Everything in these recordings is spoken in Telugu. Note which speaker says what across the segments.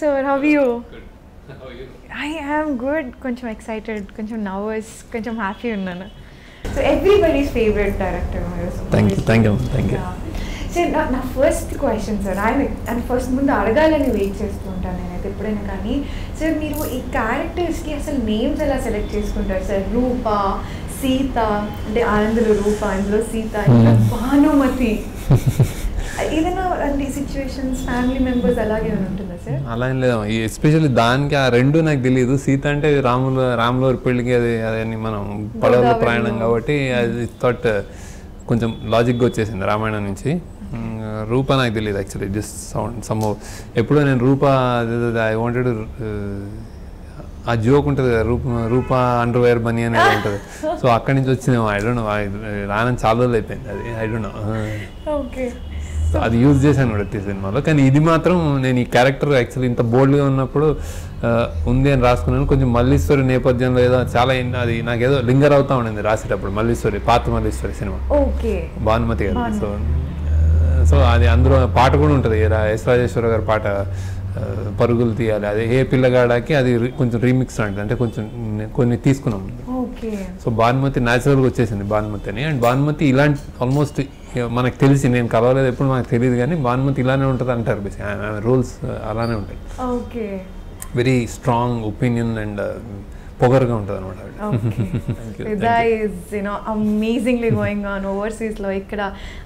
Speaker 1: sir. How are you?
Speaker 2: Good. How are you?
Speaker 1: I am good. Koncham excited, koncham nervous, koncham happy unnanu. So everybody's favorite director.
Speaker 2: Thank you.
Speaker 1: Sir, నా ఫస్ట్ క్వశ్చన్ సార్ ఆయన ఫస్ట్ ముందు అడగాలని వెయిట్ చేస్తూ ఉంటాను నేనైతే ఎప్పుడైనా కానీ సార్ మీరు ఈ క్యారెక్టర్స్కి అసలు నేమ్స్ ఎలా సెలెక్ట్ చేసుకుంటారు సార్? రూప, సీత, అంటే అందులో రూప, అందులో సీత, ఇంకా భానుమతి, ఏదైనా అంటే సిచ్యువేషన్స్ ఫ్యామిలీ మెంబర్స్ అలాగే ఉంటుందా సార్?
Speaker 2: అలా ఏం లేదు, ఎస్పెషల్లీ దానికి ఆ రెండు నాకు తెలియదు. సీత అంటే రాములవారి పెళ్ళికి అది మనం పడవలో ప్రయాణం కాబట్టి అది థాట్ కొంచెం లాజిక్గా వచ్చేసింది రామాయణం నుంచి. రూప నాకు తెలియదు యాక్చువల్లీ, జస్ట్ సౌండ్ సమ్ ఎప్పుడో నేను రూప ఐ వాంటెడ్ ఆ జోక్ ఉంటుంది కదా, రూప అండర్వేర్ బనీ అనేది ఉంటుంది. సో అక్కడి నుంచి వచ్చిందేమో, ఐ డోంట్ నో, రానని చాలా రోజులు అయిపోయింది అది, I don't no.
Speaker 1: Okay,
Speaker 2: so అది యూజ్ చేశాను కూడా ప్రతి సినిమాలో. కానీ ఇది మాత్రం నేను ఈ క్యారెక్టర్ యాక్చువల్లీ ఇంత బోల్డ్గా ఉన్నప్పుడు ఉంది అని రాసుకున్నాను. కొంచెం మల్లీశ్వరి నేపథ్యంలో ఏదో చాలా అది నాకేదో లింగర్ అవుతా ఉండింది రాసేటప్పుడు. మల్లీశ్వరి, పాత మల్లీశ్వరి సినిమా, భానుమతి గారు. సో అది అందులో పాట కూడా ఉంటుంది, ఎస్ రాజేశ్వర గారి పాట పరుగులు తీయాలి, అది ఏ పిల్లగాడకి అది కొంచెం రీమిక్స్ లాంటిది, అంటే కొంచెం కొన్ని తీసుకున్నాం. సో భానుమతి న్యాచురల్గా వచ్చేసింది భానుమతి అని. అండ్ భానుమతి ఇలాంటి ఆల్మోస్ట్ మనకు తెలిసి, నేను కలవలేదు ఎప్పుడు మనకు తెలియదు కానీ భానుమతి ఇలానే ఉంటుంది అంటారు. బేసిక్ రూల్స్ అలానే ఉంటాయి. వెరీ స్ట్రాంగ్ ఒపీనియన్ అండ్ పొగరుగా ఉంటుంది అనమాట.
Speaker 1: Fidaa is you know amazingly going on overseas లో. ఇక్కడ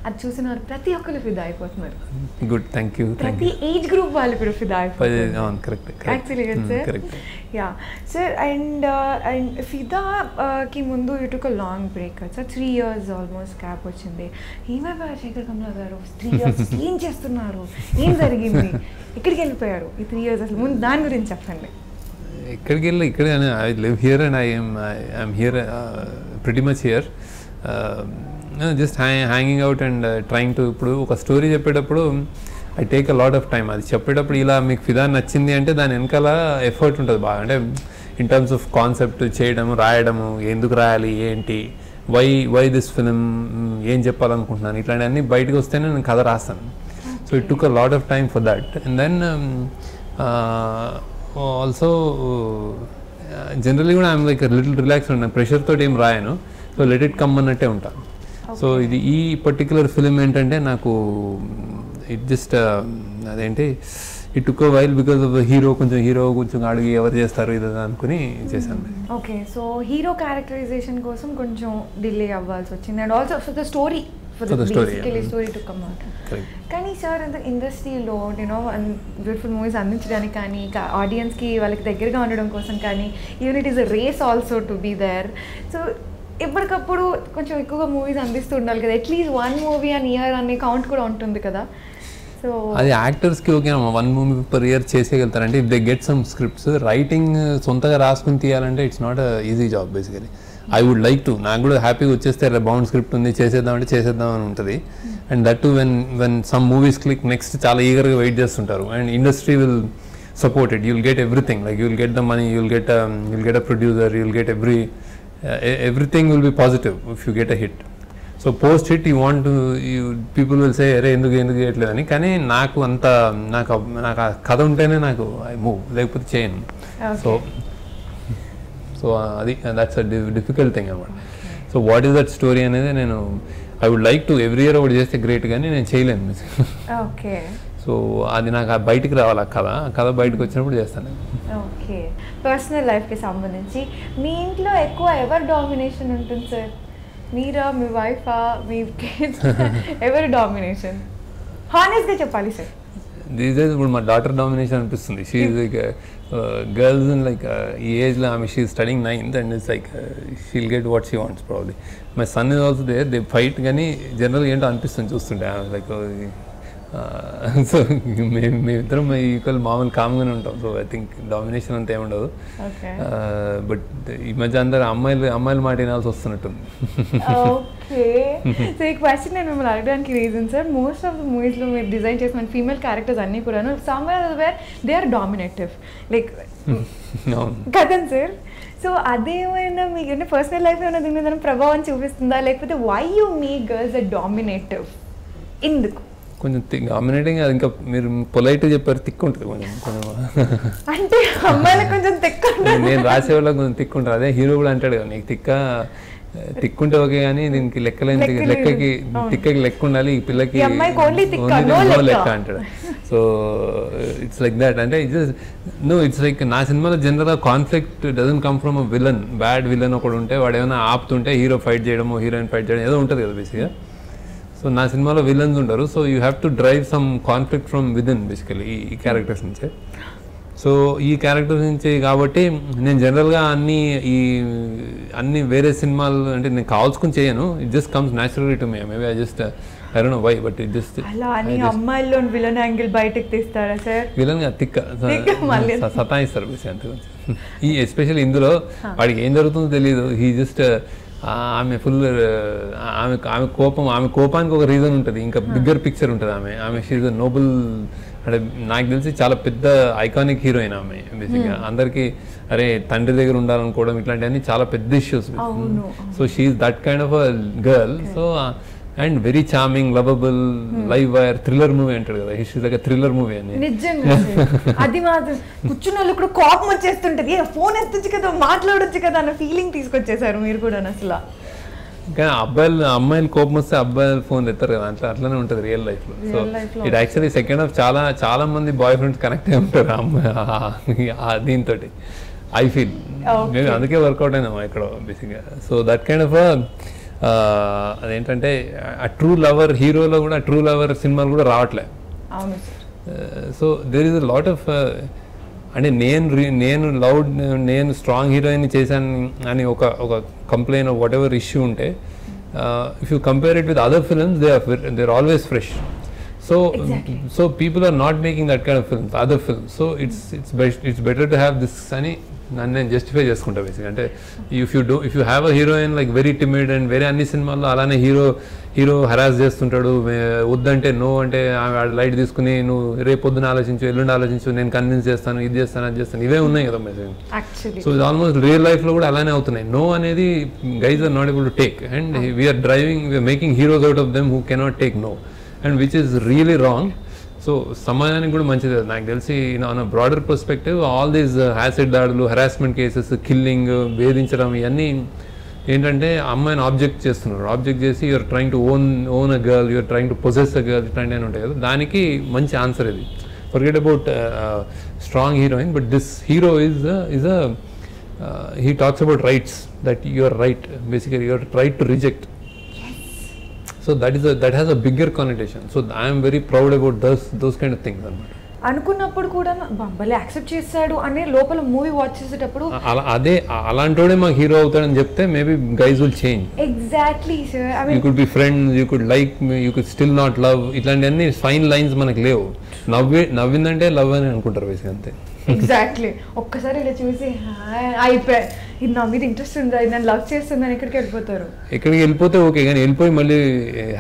Speaker 1: అది చూసిన ప్రతి ఒక్కరు ఫిదా అయిపోతున్నారు.
Speaker 2: Good, thank you.
Speaker 1: ప్రతి ఏజ్ గ్రూప్ వాళ్ళు కూడా ఫిదా అయిపోతున్నారు.
Speaker 2: Correct
Speaker 1: actually sir. Yeah sir, and ఫిదాకి ముందు you took a long break sir. 3 years almost gap వచ్చింది. ఏమైపోయారు శేఖర్ కమలా గారు? 3 years ఏం చేస్తున్నారు? ఏం జరిగింది? ఎక్కడికి వెళ్ళిపోయారు ఈ 3 years? అసలు ముందు దాని గురించి చెప్పండి.
Speaker 2: ఎక్కడికి వెళ్ళి ఇక్కడే, I live here and I'm here pretty much here, just hanging out and trying to. ఇప్పుడు ఒక స్టోరీ చెప్పేటప్పుడు I take a lot of time. అది చెప్పేటప్పుడు ఇలా మీకు ఫిదా నచ్చింది అంటే దాని వెనకాల ఎఫర్ట్ ఉంటుంది బాగా. అంటే ఇన్ టర్మ్స్ ఆఫ్ కాన్సెప్ట్ చేయడము, రాయడము, ఎందుకు రాయాలి, ఏంటి, వై దిస్ ఫిలిం, ఏం చెప్పాలనుకుంటున్నాను, ఇట్లాంటివన్నీ బయటకు వస్తేనే నేను కథ రాస్తాను. So it took a lot of time for that. And then also generally కూడా ఐఎమ్ లైక్ లిటిల్ రిలాక్స్ ఉంటాను, ప్రెషర్ తోటి ఏం రాయను. సో లెట్ ఇట్ కమ్ అన్నట్టే ఉంటాను. సో ఇది ఈ పర్టిక్యులర్ ఫిలిం ఏంటంటే నాకు ఇట్ జస్ట్ అదేంటి it took a while because of hero కొంచెం అడిగి ఎవరు చేస్తారు ఇది అనుకుని చేశాను.
Speaker 1: ఓకే, సో హీరో క్యారెక్టరైజేషన్ కోసం కొంచెం డిలే అవ్వాల్సి వచ్చింది. And also for the story, story to come out. కానీ సార్ ఇండస్ట్రీలో యూనో బ్యూటిఫుల్ మూవీస్ అందించడానికి కానీ, ఆడియన్స్కి వాళ్ళకి దగ్గరగా ఉండడం కోసం కానీ, even it is a race also to be there. So ఎప్పటికప్పుడు కొంచెం ఎక్కువగా మూవీస్ అందిస్తూ ఉండాలి కదా, అట్లీస్ట్ 1 movie an year అనే కౌంట్ కూడా ఉంటుంది కదా. సో
Speaker 2: అది యాక్టర్స్కి ఓకే అమ్మా, 1 movie per year చేసేయగలుగుతారంటే if they get some scripts. Writing సొంతగా రాసుకుని తీయాలంటే it's not a easy job basically. I would like to, నాకు కూడా హ్యాపీగా వచ్చేస్తే అలా బౌండ్ స్క్రిప్ట్ ఉంది చేసేద్దామంటే చేసేద్దాం అని ఉంటుంది. And that to when some movies click next చాలా ఈగర్గా వెయిట్ చేస్తుంటారు. And industry will support it, you'll get everything, like you'll get the money, you'll get a producer, you'll get everything will be positive if you get a hit. So post hit people will say అరే ఎందుకు చేయట్లేదని. కానీ నాకు ఆ కథ ఉంటేనే నాకు ఐ మూవ్, లేకపోతే చేయను. సో అది దట్స్ అ డిఫికల్ట్ థింగ్ అనమాట. So what is that story అనేది నేను I would like to every year ఒకటి చేస్తే గ్రేట్, కానీ నేను చేయలేను.
Speaker 1: ఓకే,
Speaker 2: సో అది నాకు బయటికి రావాలి, ఆ కథ బయటకు వచ్చినప్పుడు చేస్తాను.
Speaker 1: ఓకే, పర్సనల్ లైఫ్కి సంబంధించి మీ ఇంట్లో ఎక్కువ ఎవరు డామినేషన్ ఉంటుంది సార్? మీరా, మీ వైఫా, మీ కిడ్స్, ఎవరు డామినేషన్? హానెస్ట్గా చెప్పాలి సార్.
Speaker 2: దీస్ డేస్ ఇప్పుడు మా డాటర్ డామినేషన్ అనిపిస్తుంది. She is like girls in like ఈ ఏజ్లో ఆమె she is studying 9th and it's like she'll get what she wants probably. My son is also there, they fight. కానీ జనరల్గా ఏంటో అనిపిస్తుంది చూస్తుంటే లైక్. సో మేమిద్దరం ఈక్వల్ మామూలు కామ్గానే ఉంటాం. సో ఐ థింక్ డామినేషన్ అంతా ఏముండదు. బట్ ఈ మధ్య అందరూ అమ్మాయిల మాట వినాల్సి వస్తున్నట్టుంది.
Speaker 1: ఓకే, సో ఈ క్వశ్చన్ నేను మిమ్మల్ని అడగడానికి reason sir, most of the మూవీస్లో మీరు డిజైన్ చేసిన ఫీమేల్ క్యారెక్టర్స్ అన్నీ కూడా somewhere where they are dominative, like కదండి సార్. సో అదేమైనా మీకు పర్సనల్ లైఫ్ ఏమైనా దీని మీద ప్రభావం చూపిస్తుందా, లేకపోతే why you make girls a dominative? ఎందుకు?
Speaker 2: కొంచెం డామినేటింగ్, అది ఇంకా మీరు పొలైట్గా చెప్పారు, తిక్కు ఉంటుంది కొంచెం
Speaker 1: అంటే అమ్మాయిలకు కొంచెం తిక్కు.
Speaker 2: నేను రాసే వాళ్ళకి కొంచెం తిక్కు ఉంటుంది. అదే హీరో కూడా అంటాడు కదా, నీకు తిక్కుంటే ఓకే కానీ దీనికి లెక్కకి తిక్కకి లెక్క ఉండాలి, ఈ పిల్లకి లెక్క అంటాడు. So it's like that. అంటే ఇట్స్ లైక్ నా సినిమాలో జనరల్గా conflict doesn't come from a villain, bad villain ఒకడు ఉంటే వాడు ఏమైనా ఆపుతుంటే హీరో ఫైట్ చేయడము, హీరోయిన్ ఫైట్ చేయడం ఏదో ఉంటుంది కదా బేసిక్గా. సో నా సినిమాలో విలన్స్ ఉంటారు. So you have to drive some conflict from within basically ఈ క్యారెక్టర్స్ నుంచే. సో ఈ క్యారెక్టర్స్ నుంచి కాబట్టి నేను జనరల్గా అన్ని వేరే సినిమాలు అంటే నేను కావాల్సుకుని చేయను. It just comes naturally to me. Maybe I don't know why, but it just
Speaker 1: అలా అని అమ్మాయిల్లో విలన్ యాంగిల్ బయటకు తీస్తారా సార్?
Speaker 2: విలన్ గా సతాయిస్తారు అంతే. ఈ ఎస్పెషల్లీ ఇందులో వాడికి ఏం జరుగుతుందో తెలియదు. హీ జస్ట్ ఆమె ఫుల్ ఆమె కోపానికి ఒక రీజన్ ఉంటుంది, ఇంకా బిగ్గర్ పిక్చర్ ఉంటుంది. ఆమె షీజ్ నోబుల్, అంటే నాకు తెలిసి చాలా పెద్ద ఐకానిక్ హీరోయిన్ ఆమె బేసిక్గా. అందరికీ అరే తండ్రి దగ్గర ఉండాలనుకోవడం ఇట్లాంటివన్నీ చాలా పెద్ద issues. So she's that kind of a girl. So and very charming, lovable, live wire thriller movie అంటాడు కదా, హిస్టరీ లైక్ థ్రిల్లర్ మూవీ అని.
Speaker 1: నిజంగా అది మాత్రం కూర్చున్న వాళ్ళు కూడా కోపం వచ్చేస్తుంటది, ఫోన్ ఎత్తొచ్చు కదా, మాట్లాడొచ్చు కదా అన్న ఫీలింగ్ తీసుకొచ్చేసారు మీరు కూడా. అసలు
Speaker 2: కానీ అమ్మాయిలు కోపం వస్తే అబ్బాయిలు ఫోన్ ఎత్తారు కదా, అట్లానే ఉంటుంది రియల్ లైఫ్ లో. So it actually second half చాలా మంది బాయ్ ఫ్రెండ్స్ కనెక్ట్ అయి ఉంటారు దీంతో, ఐ ఫీల్. మేము అందుకే వర్కౌట్ అయినాము ఇక్కడ బేసిక్గా. సో దట్ కైండ్ ఆఫ్ అదేంటంటే ఆ ట్రూ లవర్, హీరోలో కూడా ట్రూ లవర్ సినిమాలు కూడా రావట్లే. So there is a lot of అంటే నేను స్ట్రాంగ్ హీరోయిన్ చేశాను అని ఒక కంప్లైంట్ వాట్ ఎవర్ ఇష్యూ ఉంటే, if you compare it with other films they are always fresh. So people are not making that kind of films, other films. So it's better to have this అని నన్ను నేను జస్టిఫై చేసుకుంటా బేసిక్. అంటే if you have a heroine like very timid and వేరే అన్ని సినిమాల్లో అలానే హీరో హరాస్ చేస్తుంటాడు, వద్దంటే నో అంటే లైట్ తీసుకుని నువ్వు రేపు పొద్దున ఆలోచించు, ఎల్లుండి ఆలోచించు, నేను కన్విన్స్ చేస్తాను, ఇది చేస్తాను, అది చేస్తాను, ఇవే ఉన్నాయి కదా బేసిక్. సో ఇది ఆల్మోస్ట్ రియల్ లైఫ్లో కూడా అలానే అవుతున్నాయి. నో అనేది guys are not able to take, and we're making heroes out of them who cannot take no, and which is really wrong. So సమాజానికి కూడా మంచిది నాకు తెలిసి. On a broader perspective all these acid దాడులు, హెరాస్మెంట్ కేసెస్, కిల్లింగ్, వేధించడం, ఇవన్నీ ఏంటంటే అమ్మాయిని ఆబ్జెక్ట్ చేస్తున్నారు. ఆబ్జెక్ట్ చేసి you're trying to own a girl, you're trying to possess a girl, ఇట్లాంటివి ఉంటాయి కదా. దానికి మంచి ఆన్సర్ ఇది. Forget about strong heroine, but this hero he talks about rights, that you are right, basically you are right to reject. So that has a bigger connotation. So I am very proud about those kind of things.
Speaker 1: అనుకున్నప్పుడు కూడా భలే యాక్సెప్ట్ చేస్తాడు అనే లోపల మూవీ వాచ్ చేసేటప్పుడు
Speaker 2: అదే అలాంటోడే మాకు హీరో అవుతాడని చెప్తే maybe guys will change.
Speaker 1: Exactly sir. I mean
Speaker 2: you could be friends, you could like me, you could still not love, ఇట్లాంటివన్నీ ఫైన్ లైన్స్ మనకు లేవు. నవ్విందంటే లవ్ అని అనుకుంటారు బేసిక్, అంతే.
Speaker 1: ఎగ్జాక్ట్లీ. ఒక్కసారి ఇలా చూసి అయిపోయి ఇది నా మీద ఇంట్రెస్ట్ ఉందా, ఇది నన్ను లవ్ చేస్తుందని ఎక్కడికి వెళ్ళిపోతారు.
Speaker 2: ఎక్కడికి వెళ్ళిపోతే ఓకే, కానీ వెళ్ళిపోయి మళ్ళీ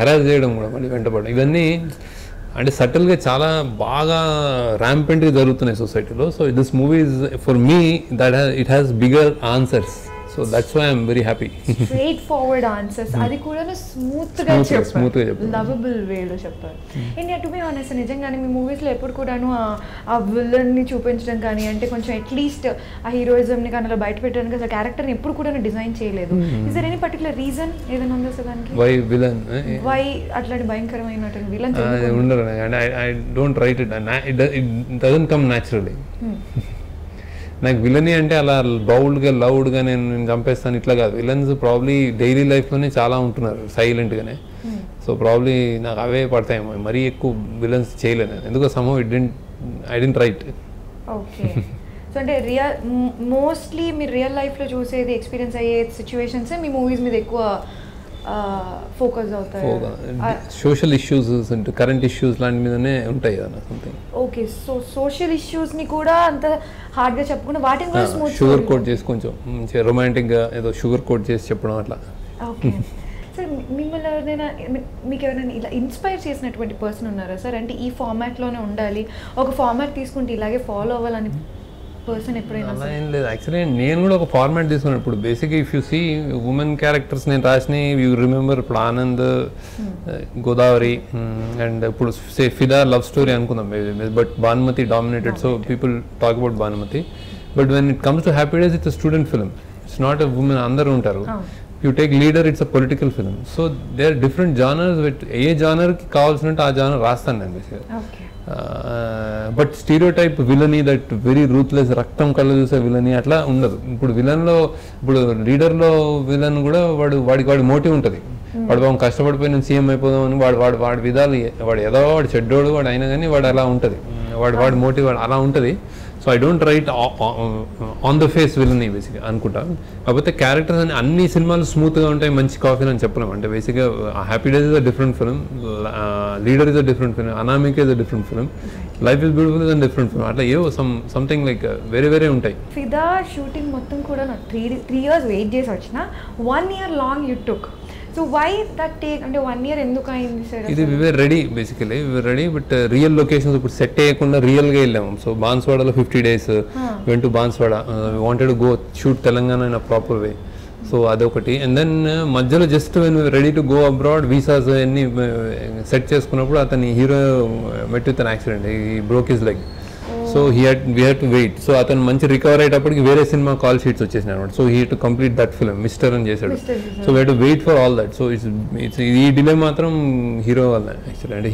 Speaker 2: హెరాస్ చేయడం కూడా, మళ్ళీ వెంటపడడం, ఇవన్నీ అంటే సటిల్గా చాలా బాగా ర్యాంపెంట్గా జరుగుతున్నాయి సొసైటీలో. So this movie is for me that it has bigger answers. So that's why I'm very happy.
Speaker 1: Straight forward answers, అది కూడా స్మూత్గా చెప్పారు, లవబుల్ వేలో చెప్పారు. అండ్ టు బి ఆనెస్ట్ నిజంగానే మీ మూవీస్లో ఎప్పుడు కూడాను ఆ విలన్ని చూపించడం కానీ, అంటే కొంచెం అట్లీస్ట్ ఆ హీరోయిజంని కానీ అలా బయట పెట్టడానికి అసలు క్యారెక్టర్ని ఎప్పుడు కూడా డిజైన్ చేయలేదు. Is there any particular reason ఏదైనా ఉందా సార్ దానికి? వై అట్లాంటి భయంకరమైన విలన్
Speaker 2: ఉండరు. I don't write it, it doesn't come naturally. నాకు విలనీ అంటే అలా బౌల్డ్గా లౌడ్గా నేను చంపేస్తాను ఇట్లా కాదు. విలన్స్ ప్రాబ్లీ డైలీ లైఫ్లోనే చాలా ఉంటున్నారు సైలెంట్గానే. సో ప్రాబ్లీ నాకు అవే పడతాయేమో, మరీ ఎక్కువ విలన్స్ చేయలేను ఎందుకో. Somehow I don't write.
Speaker 1: Okay. So అంటే మోస్ట్లీ మీరు రియల్ లైఫ్లో చూసేది, ఎక్స్పీరియన్స్ అయ్యే సిచ్యువేషన్స్ మీ మూవీస్ మీద ఎక్కువ ఫోకస్ అవుతాయి.
Speaker 2: సోషల్ ఇష్యూస్, కరెంట్ ఇష్యూస్ లాంటి మీదనే ఉంటాయి కదా సంథింగ్.
Speaker 1: ఓకే. సో సోషల్ ఇష్యూస్ని కూడా అంత హార్డ్గా చెప్పకుండా వాటిని కూడా స్మూత్
Speaker 2: షుగర్ కోట్ చేసి కొంచెం మంచిగా రొమాంటిక్గా ఏదో షుగర్ కోట్ చేసి చెప్పడం అట్లా.
Speaker 1: ఓకే. సార్ మిమ్మల్ని ఎవరైనా, మీకు ఎవరైనా ఇలా ఇన్స్పైర్ చేసినటువంటి పర్సన్ ఉన్నారా సార్? అంటే ఈ ఫార్మాట్లోనే ఉండాలి, ఒక ఫార్మాట్ తీసుకుంటే ఇలాగే ఫాలో అవ్వాలని పర్సన్ ఎప్పుడైనా?
Speaker 2: అలా ఏం లేదు యాక్చువల్లీ. నేను కూడా ఒక ఫార్మాట్ తీసుకున్నాను. ఇప్పుడు బేసిక్గా if you see women characters నేను రాసిన యూ రిమెంబర్ ఇప్పుడు ఆనంద్, గోదావరి అండ్ ఇప్పుడు ఫిదా లవ్ స్టోరీ అనుకుందాం but Bhanumathi dominated, so people talk about Bhanumathi. But when it comes to happy days it's student film, it's not a woman, అందరూ ఉంటారు. You take leader, it's a political film. So they are different genres. ఏ జానర్కి కావాల్సినట్టు ఆ జానర్ రాస్తాను నేను బేసిక్గా. But stereotype villainy, that very ruthless, రక్తం కళ్ళు చూసే విలని అట్లా ఉండదు. ఇప్పుడు విలన్లో, ఇప్పుడు లీడర్లో విలన్ కూడా వాడి మోటివ్ ఉంటుంది. వాడు బాగా కష్టపడిపోయి నేను సీఎం అయిపోదాం అని వాడి విధాలు, వాడు ఏదో వాడు చెడ్డోడు వాడు అయినా కానీ వాడు అలా ఉంటుంది, వాడి మోటివ్ అలా ఉంటుంది. So I don't write on the face villainy బేసిక్గా అనుకుంటా. కాకపోతే క్యారెక్టర్స్ అని అన్ని సినిమాలు స్మూత్గా ఉంటాయి, మంచి కాఫీ అని చెప్పలేము. అంటే బేసిక్గా happy days is a different film, leader is a different film, Anamika is a different film, life is beautiful is a different film. అట్లా ఏవో సంథింగ్ లైక్ వేరే ఉంటాయి.
Speaker 1: ఫిదా షూటింగ్ మొత్తం కూడా నాకు 3 years వెయిట్ చేసి వచ్చిన, 1 year long you took. So why that take? అంటే 1 year ఎందుకు అయింది సార్?
Speaker 2: ఇది we were ready basically, we were ready. But real locations ఇప్పుడు సెట్ చేయకుండా రియల్గా వెళ్ళాము. సో బాన్స్వాడలో 50 days went to Banswada, wanted to go shoot Telangana in a proper way. So అదొకటి. అండ్ దెన్ మధ్యలో just when ready to go abroad, visas అన్ని సెట్ చేసుకున్నప్పుడు అతని hero met with an accident, he broke his leg. So we had to wait. So అతను మంచి రికవర్ అయ్యేటప్పటికి వేరే సినిమా కాల్ షీట్స్ వచ్చేసినాయి అనమాట. So he to complete that film, mister అని చేశాడు. So we had to wait for all that. So it's ఈ డిలే మాత్రం హీరో వల్ల యాక్చువల్లీ. అంటే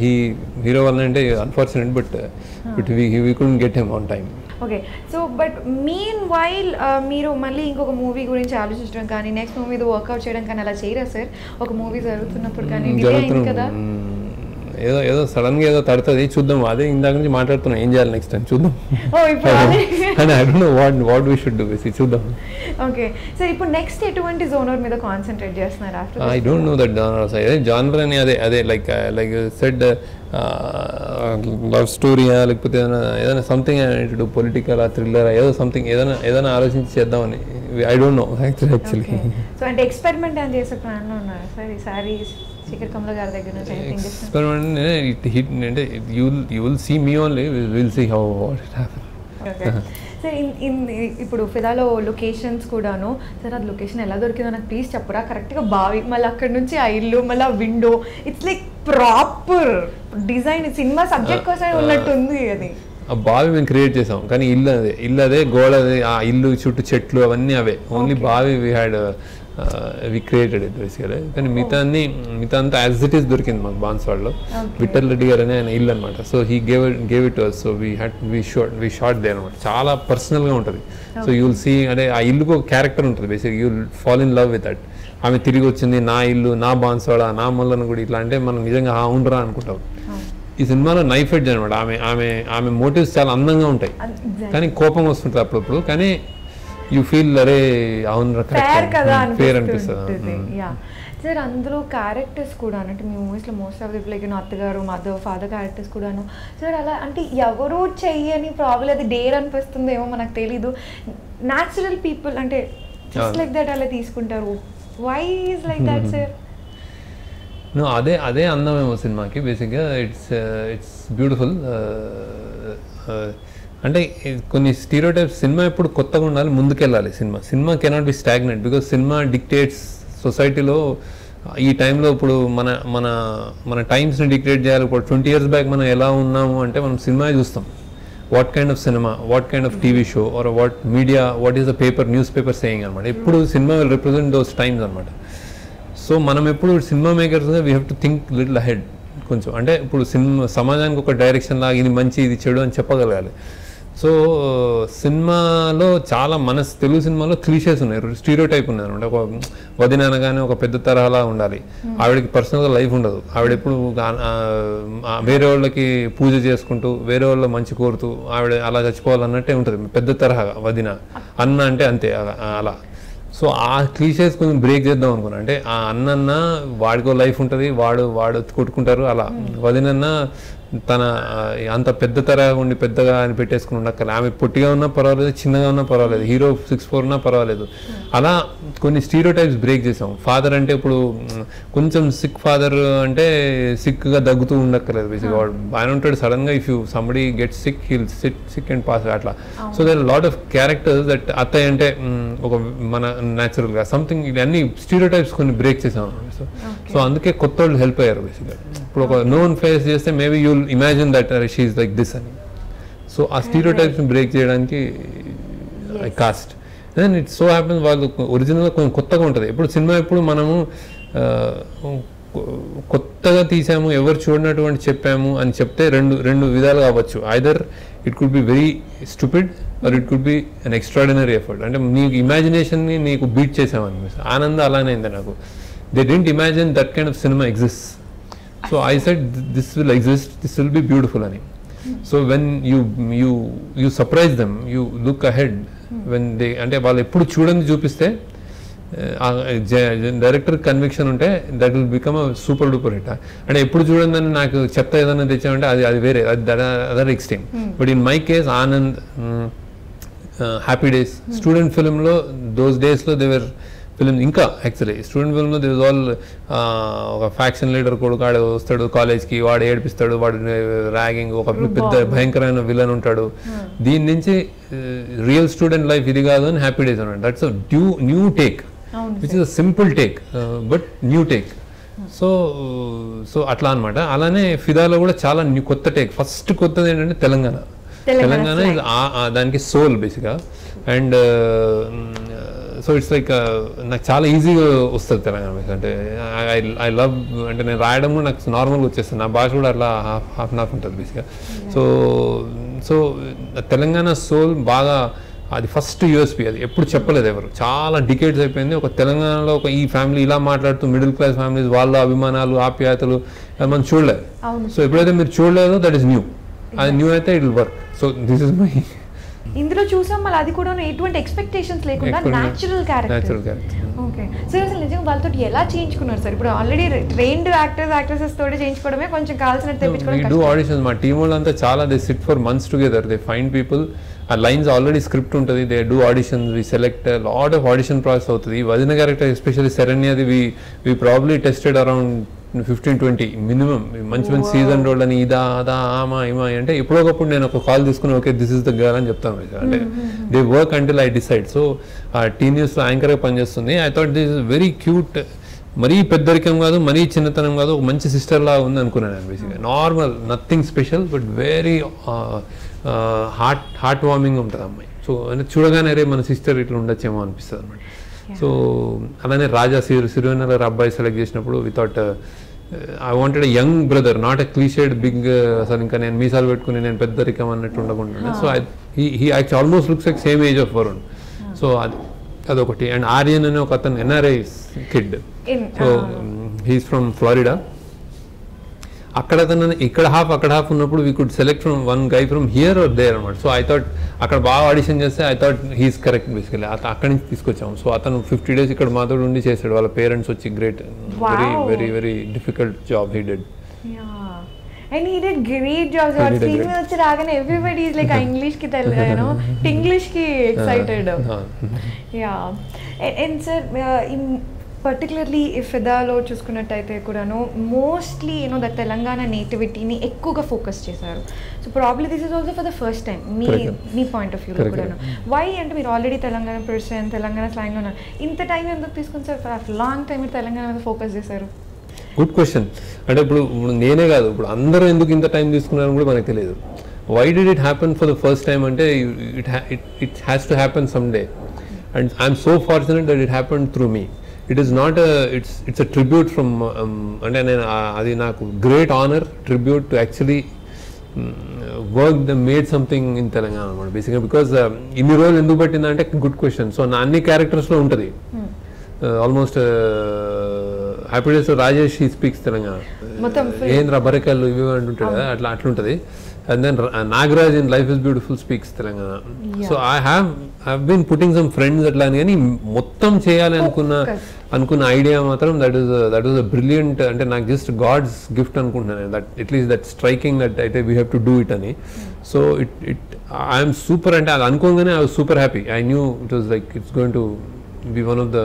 Speaker 2: హీరో వల్ల అంటే unfortunate, but we couldn't get him on time.
Speaker 1: Okay. So but meanwhile మీరు మళ్ళీ ఇంకొక మూవీ గురించి ఆలోచించడం కానీ, నెక్స్ట్ మూవీ వర్కౌట్ చేయడం కానీ అలా చేయరా సార్? ఒక మూవీ జరుగుతున్నప్పుడు కానీ డిలే అయింది కదా?
Speaker 2: ఏదో సడన్ గా ఏదో తడుతుంది, చూద్దాం. అదే ఇందాక నుంచి మాట్లాడుతున్నాం, ఏం చేయాలి నెక్స్ట్ టైం చూద్దాం. I don't know what we should do, చూద్దాం.
Speaker 1: ఓకే. సో ఇప్పుడు నెక్స్ట్ ఎటువంటి జోనర్ మీద కాన్సంట్రేట్ చేస్తున్నారు after?
Speaker 2: I don't know that genre అని. అదే లైక్ సెడ్ లవ్ స్టోరీయా, లేకపోతే ఏదైనా సంథింగ్ టు పొలిటికల్, థ్రిల్లర్, ఏదో సంథింగ్ ఏదైనా ఆలోచించి చేద్దాం. I don't know actually.
Speaker 1: So అంటే ఎక్స్పెరిమెంట్ అని చేసే ప్లాన్లో ఉన్నారా సార్ ఈసారి శేఖర్ కమల గారి దగ్గర నుంచి?
Speaker 2: ఎక్స్పెరిమెంట్ అంటే you will see me only, will see how what it happen.
Speaker 1: Okay. So ఇప్పుడు ఫిదాలో లొకేషన్స్ కూడాను సార్, అది లొకేషన్ ఎలా దొరికిందో నాకు ప్లీజ్ చెప్పరా? కరెక్ట్గా బావి, మళ్ళీ అక్కడ నుంచి ఆ ఇల్లు, మళ్ళీ ఆ window, it's like proper design, cinema subject కోసమే ఉన్నట్టుంది అది.
Speaker 2: ఆ బావి మేము క్రియేట్ చేసాం, కానీ ఇల్లు అదే గోడ అదే, ఆ ఇల్లు చుట్టూ చెట్లు అవన్నీ అవే. ఓన్లీ బావి వి క్రియేటెడ్ ఇట్ బేసికలీ. కానీ మిగతా అంతా యాజ్ ఇట్ ఈస్ దొరికింది మాకు బాన్స్వాడలో. విఠల్ రెడ్డి గారు అనే ఆయన ఇల్లు అనమాట. So he gave it to us. So we shot there అనమాట. చాలా పర్సనల్గా ఉంటుంది. సో యూ విల్ సీ, అంటే ఆ ఇల్లుకు ఒక క్యారెక్టర్ ఉంటుంది basic. You will fall in love with that. ఆమె తిరిగి వచ్చింది, నా ఇల్లు, నా బాన్స్వాడ, నా మొల్లను కూడా, ఇట్లా అంటే మనం నిజంగా ఉండరా అనుకుంటాం. ఈ సినిమాలో నైఫ్ ఎడ్జ్ అనమాట. ఆమె మోటివ్స్ చాలా అందంగా ఉంటాయి, కానీ కోపం వస్తుంటుంది అప్పుడప్పుడు. కానీ యూ ఫీల్ అరే అవును ఫేర్ అనిపిస్తుంది.
Speaker 1: సార్ అందులో క్యారెక్టర్స్ కూడా అంటే మీ మూవీస్లో మోస్ట్ ఆఫ్ ది లైక్ అత్తగారు, మదర్, ఫాదర్ క్యారెక్టర్స్ కూడాను సార్ అలా అంటే ఎవరూ చెయ్యని ప్రాబ్లం, అది డేర్ అనిపిస్తుంది ఏమో మనకు తెలీదు. న్యాచురల్ పీపుల్ అంటే జస్ట్ లైక్ దట్ అలా తీసుకుంటారు. Why is like that sir?
Speaker 2: No, అదే అందమేమో సినిమాకి బేసిక్గా. It's beautiful. అంటే కొన్ని స్టీరియోటైప్స్, సినిమా ఎప్పుడు కొత్తగా ఉండాలి, ముందుకెళ్ళాలి. Cinema cannot be stagnant, because cinema dictates సొసైటీలో. ఈ టైంలో ఇప్పుడు మన టైమ్స్ని డిక్టేట్ చేయాలి. ఇప్పుడు 20 years బ్యాక్ మనం ఎలా ఉన్నాము అంటే మనం సినిమా చూస్తాం. What kind of cinema, what kind of TV show, or what media, what is the newspaper saying అనమాట. ఎప్పుడు సినిమా విల్ రిప్రజెంట్ దోస్ టైమ్స్ అనమాట. సో మనం ఎప్పుడు సినిమా మేకర్స్గా we have to think little ahead కొంచెం. అంటే ఇప్పుడు సమాజానికి ఒక డైరెక్షన్ లాగా ఇది మంచి ఇది చెడు అని చెప్పగలగాలి. సో సినిమాలో చాలా తెలుగు సినిమాలో క్లీషేస్ ఉన్నాయి, స్టీరియోటైప్ ఉన్నాయి అనమాట. ఒక వదిన అనగానే ఒక పెద్ద తరహాలా ఉండాలి, ఆవిడకి పర్సనల్గా లైఫ్ ఉండదు, ఆవిడ ఎప్పుడు వేరే వాళ్ళకి పూజ చేసుకుంటూ వేరే వాళ్ళ మంచి కోరుతూ ఆవిడ అలా చచ్చిపోవాలన్నట్టే ఉంటుంది, పెద్ద తరహాగా వదిన. అన్న అంటే అంతే అలా. సో ఆ క్లీషేస్ కొంచెం బ్రేక్ చేద్దాం అనుకున్నా. అంటే ఆ అన్న వాడికో లైఫ్ ఉంటుంది, వాడు కొట్టుకుంటారు అలా. వదినన్న తన అంత పెద్ద తర ఉండి పెద్దగా అని పెట్టేసుకుని ఉండక్కల, ఆమె పొట్టిగా ఉన్నా పర్వాలేదు, చిన్నగా ఉన్నా పర్వాలేదు, హీరో 6'4" ఉన్నా పర్వాలేదు. అలా కొన్ని స్టీరియోటైప్స్ బ్రేక్ చేసాం. ఫాదర్ అంటే ఇప్పుడు కొంచెం సిక్ ఫాదర్ అంటే సిక్గా దగ్గుతూ ఉండక్కర్లేదు. బేసిక్గా వాడు ఆయన ఉంటాడు, సడన్గా if you somebody get sick heal sick and pass అట్లా. So there are lot of characters that అత్తయ్య అంటే ఒక మన న్యాచురల్గా సంథింగ్, ఇవన్నీ స్టీరియోటైప్స్ కొన్ని బ్రేక్ చేసాం. సో అందుకే కొత్త వాళ్ళు హెల్ప్ అయ్యారు బేసిక్గా. ఇప్పుడు ఒక నోన్ ఫేస్ చేస్తే maybe you'll imagine that she's like this అని. సో ఆ స్టీరియోటైప్స్ని బ్రేక్ చేయడానికి I cast. Then it so happens వాళ్ళు ఒరిజినల్గా కొంచెం కొత్తగా ఉంటుంది. ఇప్పుడు సినిమా ఎప్పుడు మనము కొత్తగా తీసాము, ఎవరు చూడనటువంటి చెప్పాము అని చెప్తే రెండు విధాలుగా అవ్వచ్చు. Either it could be very stupid or it could be an extraordinary effort. అంటే నీకు ఇమాజినేషన్ని నీకు బీట్ చేసామని. ఆనంద అలానే అయింది నాకు. They don't imagine that kind of cinema exist. So I said this will exist, this will be beautiful ani. So when you surprise them, you look ahead when they ante వాళ్ళు ఎప్పుడు చూడని చూపిస్తే డైరెక్టర్ కన్విక్షన్ ఉంటే that will become a super duper hit. అంటే ఎప్పుడు చూడండి నాకు చెత్త ఏదైనా తెచ్చామంటే అది వేరే, other extreme. But in my case Anand, Happy Days, student ఫిల్మ్లో దోస్ డేస్లో దేవర్ ఫిలిం. ఇంకా యాక్చువల్లీ స్టూడెంట్ ఫిల్మ్లో దిస్ ఆల్ ఒక ఫ్యాక్షన్ లీడర్ కొడుకు ఆడు వస్తాడు కాలేజ్కి, వాడు ఏడిపిస్తాడు, వాడు ర్యాగింగ్, ఒక పెద్ద భయంకరమైన విలన్ ఉంటాడు. దీని నుంచి రియల్ స్టూడెంట్ లైఫ్ ఇది కాదు అని హ్యాపీ డేస్ అన్నాడు. That's new take which is a simple take but new take. So అట్లా అనమాట. అలానే ఫిదాలో కూడా చాలా కొత్త టేక్. ఫస్ట్ కొత్తది ఏంటంటే తెలంగాణ దానికి సోల్ బేసిక్గా. అండ్ సో ఇట్స్ లైక్ నాకు చాలా ఈజీగా వస్తుంది తెలంగాణ. అంటే ఐ లవ్, అంటే నేను రాయడం కూడా నాకు నార్మల్గా వచ్చేస్తుంది. నా భాష కూడా అట్లా హాఫ్ అండ్ హాఫ్ ఉంటుంది బేసిక్గా. సో తెలంగాణ సోల్ బాగా, అది ఫస్ట్ యూఎస్పీ. అది ఎప్పుడు చెప్పలేదు ఎవరు, చాలా డికేడ్స్ అయిపోయింది. ఒక తెలంగాణలో ఒక ఈ ఫ్యామిలీ ఇలా మాట్లాడుతూ మిడిల్ క్లాస్ ఫ్యామిలీస్, వాళ్ళ అభిమానాలు, ఆప్యాయతలు మనం చూడలేదు. సో ఎప్పుడైతే మీరు చూడలేదో దట్ ఈస్ న్యూ. అది న్యూ అయితే it will work. So this is my.
Speaker 1: ఇందులో చూసాం మళ్ళీ అది కూడా ఎటువంటి ఎక్స్పెక్టేషన్స్ లేకుండా న్యాచురల్ క్యారెక్టర్. ఓకే. సో అసలు నిజంగా వాళ్ళతో ఎలా చేయించుకున్నారు సార్? ఇప్పుడు ఆల్రెడీ ట్రైన్డ్ యాక్టర్సెస్ తోటి చేయించుకోవడమే కొంచెం కావాల్సినట్టు తెప్పించుకోవడం.
Speaker 2: Do auditions. మా టీం వాళ్ళంతా చాలా they sit for months together, they find people. ఆ లైన్స్ ఆల్రెడీ స్క్రిప్ట్ ఉంటుంది, they do auditions, we select, lot of audition process అవుతుంది. వదిన క్యారెక్టర్ ఎస్పెషల్లీ శరణ్యది we probably tested around 15-20 minimum. మంచి మంచి సీజన్ రోల్ అని ఇదా అదా ఆమా ఇమా అంటే ఎప్పుడొకప్పుడు నేను ఒక కాల్ తీసుకుని okay this is the girl అని చెప్తాను. అంటే they work until I decide. So ఆ టీన్యూస్లో యాంకర్గా పనిచేస్తుంది. I thought this is very cute. మరీ పెద్దరికం కాదు, మరీ చిన్నతనం కాదు, ఒక మంచి సిస్టర్ లాగా ఉంది అనుకున్నాను నేను బేసిక్గా. Normal, nothing special, but very heart warming ఉంటుంది అమ్మాయి. సో అంటే చూడగానే రే మన సిస్టర్ ఇట్లా ఉండొచ్చేమో అనిపిస్తుంది అనమాట. సో అలానే రాజా సిరివెన్నెల అబ్బాయి సెలెక్ట్ చేసినప్పుడు we thought I wanted a young brother, not a cliched big, అసలు ఇంకా నేను మీసాలు పెట్టుకుని నేను పెద్దరికం అన్నట్టు ఉండకుండా. So he actually almost looks like same age of Varun. So అదొకటి. అండ్ ఆర్యన్ అనే ఒక అతను NRI kid. So he's from Florida. అక్కడ అతను ఇక్కడ హాఫ్ అక్కడ హాఫ్ ఉన్నప్పుడు we could select from one guy from here or there అనమాట. సో ఐ థాట్ అక్కడ బాగా ఆడిషన్ చేస్తే I thought he's correct basically. అక్కడి నుంచి తీసుకొచ్చాము. సో అతను 50 days ఇక్కడ మాతో ఉండి చేశాడు. వాళ్ళ పేరెంట్స్ వచ్చి great, very very very difficult job he did.
Speaker 1: And he did great job. So screen में వచ్చి రాగానే everybody is like English ki English ki excited. Yeah. And sir, particularly ఫిదాలో చూసుకున్నట్టయితే కూడాను మోస్ట్లీ దట్ తెలంగాణ నేటివిటీని ఎక్కువగా ఫోకస్ చేశారు. So probably this is also for the first time మీ పాయింట్ ఆఫ్ వ్యూలో కూడాను. వై అంటే మీరు ఆల్రెడీ తెలంగాణ పర్సన్, తెలంగాణ స్లాంగ్లో ఉన్నారు, ఇంత టైం ఎందుకు తీసుకుని సార్? ఫర్ లాంగ్ టైం మీరు తెలంగాణ మీద ఫోకస్ చేశారు.
Speaker 2: Good question. అంటే ఇప్పుడు నేనే కాదు, ఇప్పుడు అందరూ ఎందుకు ఇంత టైం తీసుకున్నారని కూడా మనకు తెలియదు. Why did it happen for the first time అంటే it has to happen some day. And I'm so fortunate that it happen through me. It is not it's a tribute from అంటే నేను అది నాకు great honour, tribute to actually work the made something in Telangana అనమాట బేసిక్గా. బికాజ్ ఇన్ని రోజులు ఎందుకు పట్టిందంటే గుడ్ క్వశ్చన్. సో నా అన్ని క్యారెక్టర్స్లో ఉంటుంది ఆల్మోస్ట్. హ్యాపీ డేస్లో రాజేష్ హీ స్పీక్స్ తెలంగాణ, ఏంద్ర బరకల్లు ఇవి అంటుంటాడు కదా, అట్లా అట్లుంటుంది. and then Nagaraj in Life is Beautiful speaks Telangana. So I've been putting some friends atla ani gaani mottam cheyali అనుకున్న ఐడియా మాత్రం దట్ వాజ్ అ బ్రిలియంట్, అంటే నాకు జస్ట్ గాడ్స్ గిఫ్ట్ అనుకుంటున్నాను, that at least that striking that అయితే we have to do it అని. సో ఐఎమ్ సూపర్, అంటే అది అనుకోగానే I was super happy. I knew it was like it's going to be one of the,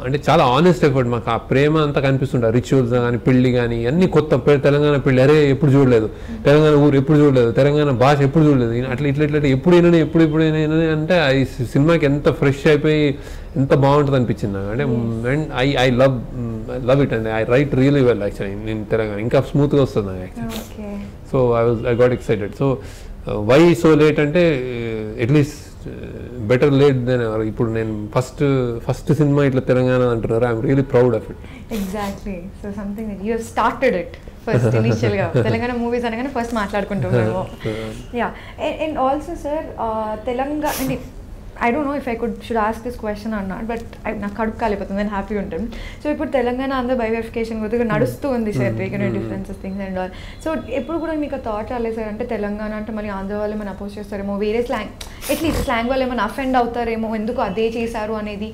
Speaker 2: అంటే చాలా ఆనెస్ట్ ఎఫర్ట్. మాకు ఆ ప్రేమ అంతా కనిపిస్తుంటారు, రిచువల్స్ కానీ పెళ్లి కానీ అన్ని కొత్త. తెలంగాణ పెళ్లి అరే ఎప్పుడు చూడలేదు, తెలంగాణ ఊరు ఎప్పుడు చూడలేదు, తెలంగాణ భాష ఎప్పుడు చూడలేదు, అట్లా ఇట్లా ఎప్పుడైనా ఎప్పుడైనా అంటే ఈ సినిమాకి ఎంత ఫ్రెష్ అయిపోయి ఎంత బాగుంటుంది అనిపించింది నాకు. అంటే and I love it and I write really well actually. నేను తెలంగాణ ఇంకా స్మూత్గా వస్తుంది నాకు actually. So I got excited. So why so late అంటే at least better late then ever. ఇప్పుడు నేను ఫస్ట్ సినిమా ఇట్లా తెలంగాణ అంటున్నారు, I'm really proud of it.
Speaker 1: Exactly. So something that you have started it first initial గా తెలంగాణ మూవీస్ అనగానే ఫస్ట్ మాట్లాడుకుంటున్నాము. Yeah. And also sir Telangana అంటే I don't know if I should ask this question or not, but నాకు కడుపు కాలిపోతుంది, నేను హ్యాపీ ఉంటాను. సో ఇప్పుడు తెలంగాణ అందరూ బైవెరిఫికేషన్ కొద్దిగా నడుస్తూ ఉంది sir, regional differences things and all. So ఎప్పుడు కూడా మీకు థాట్ రాలేదు సార్, అంటే తెలంగాణ అంటే మరి ఆంధ్ర వాళ్ళు ఏమైనా అపోజ్ చేస్తారేమో, వేరే స్లాంగ్ అట్లీస్ట్ స్లాంగ్ వాళ్ళు ఏమైనా అఫెండ్ అవుతారేమో, ఎందుకు అదే చేశారు అనేది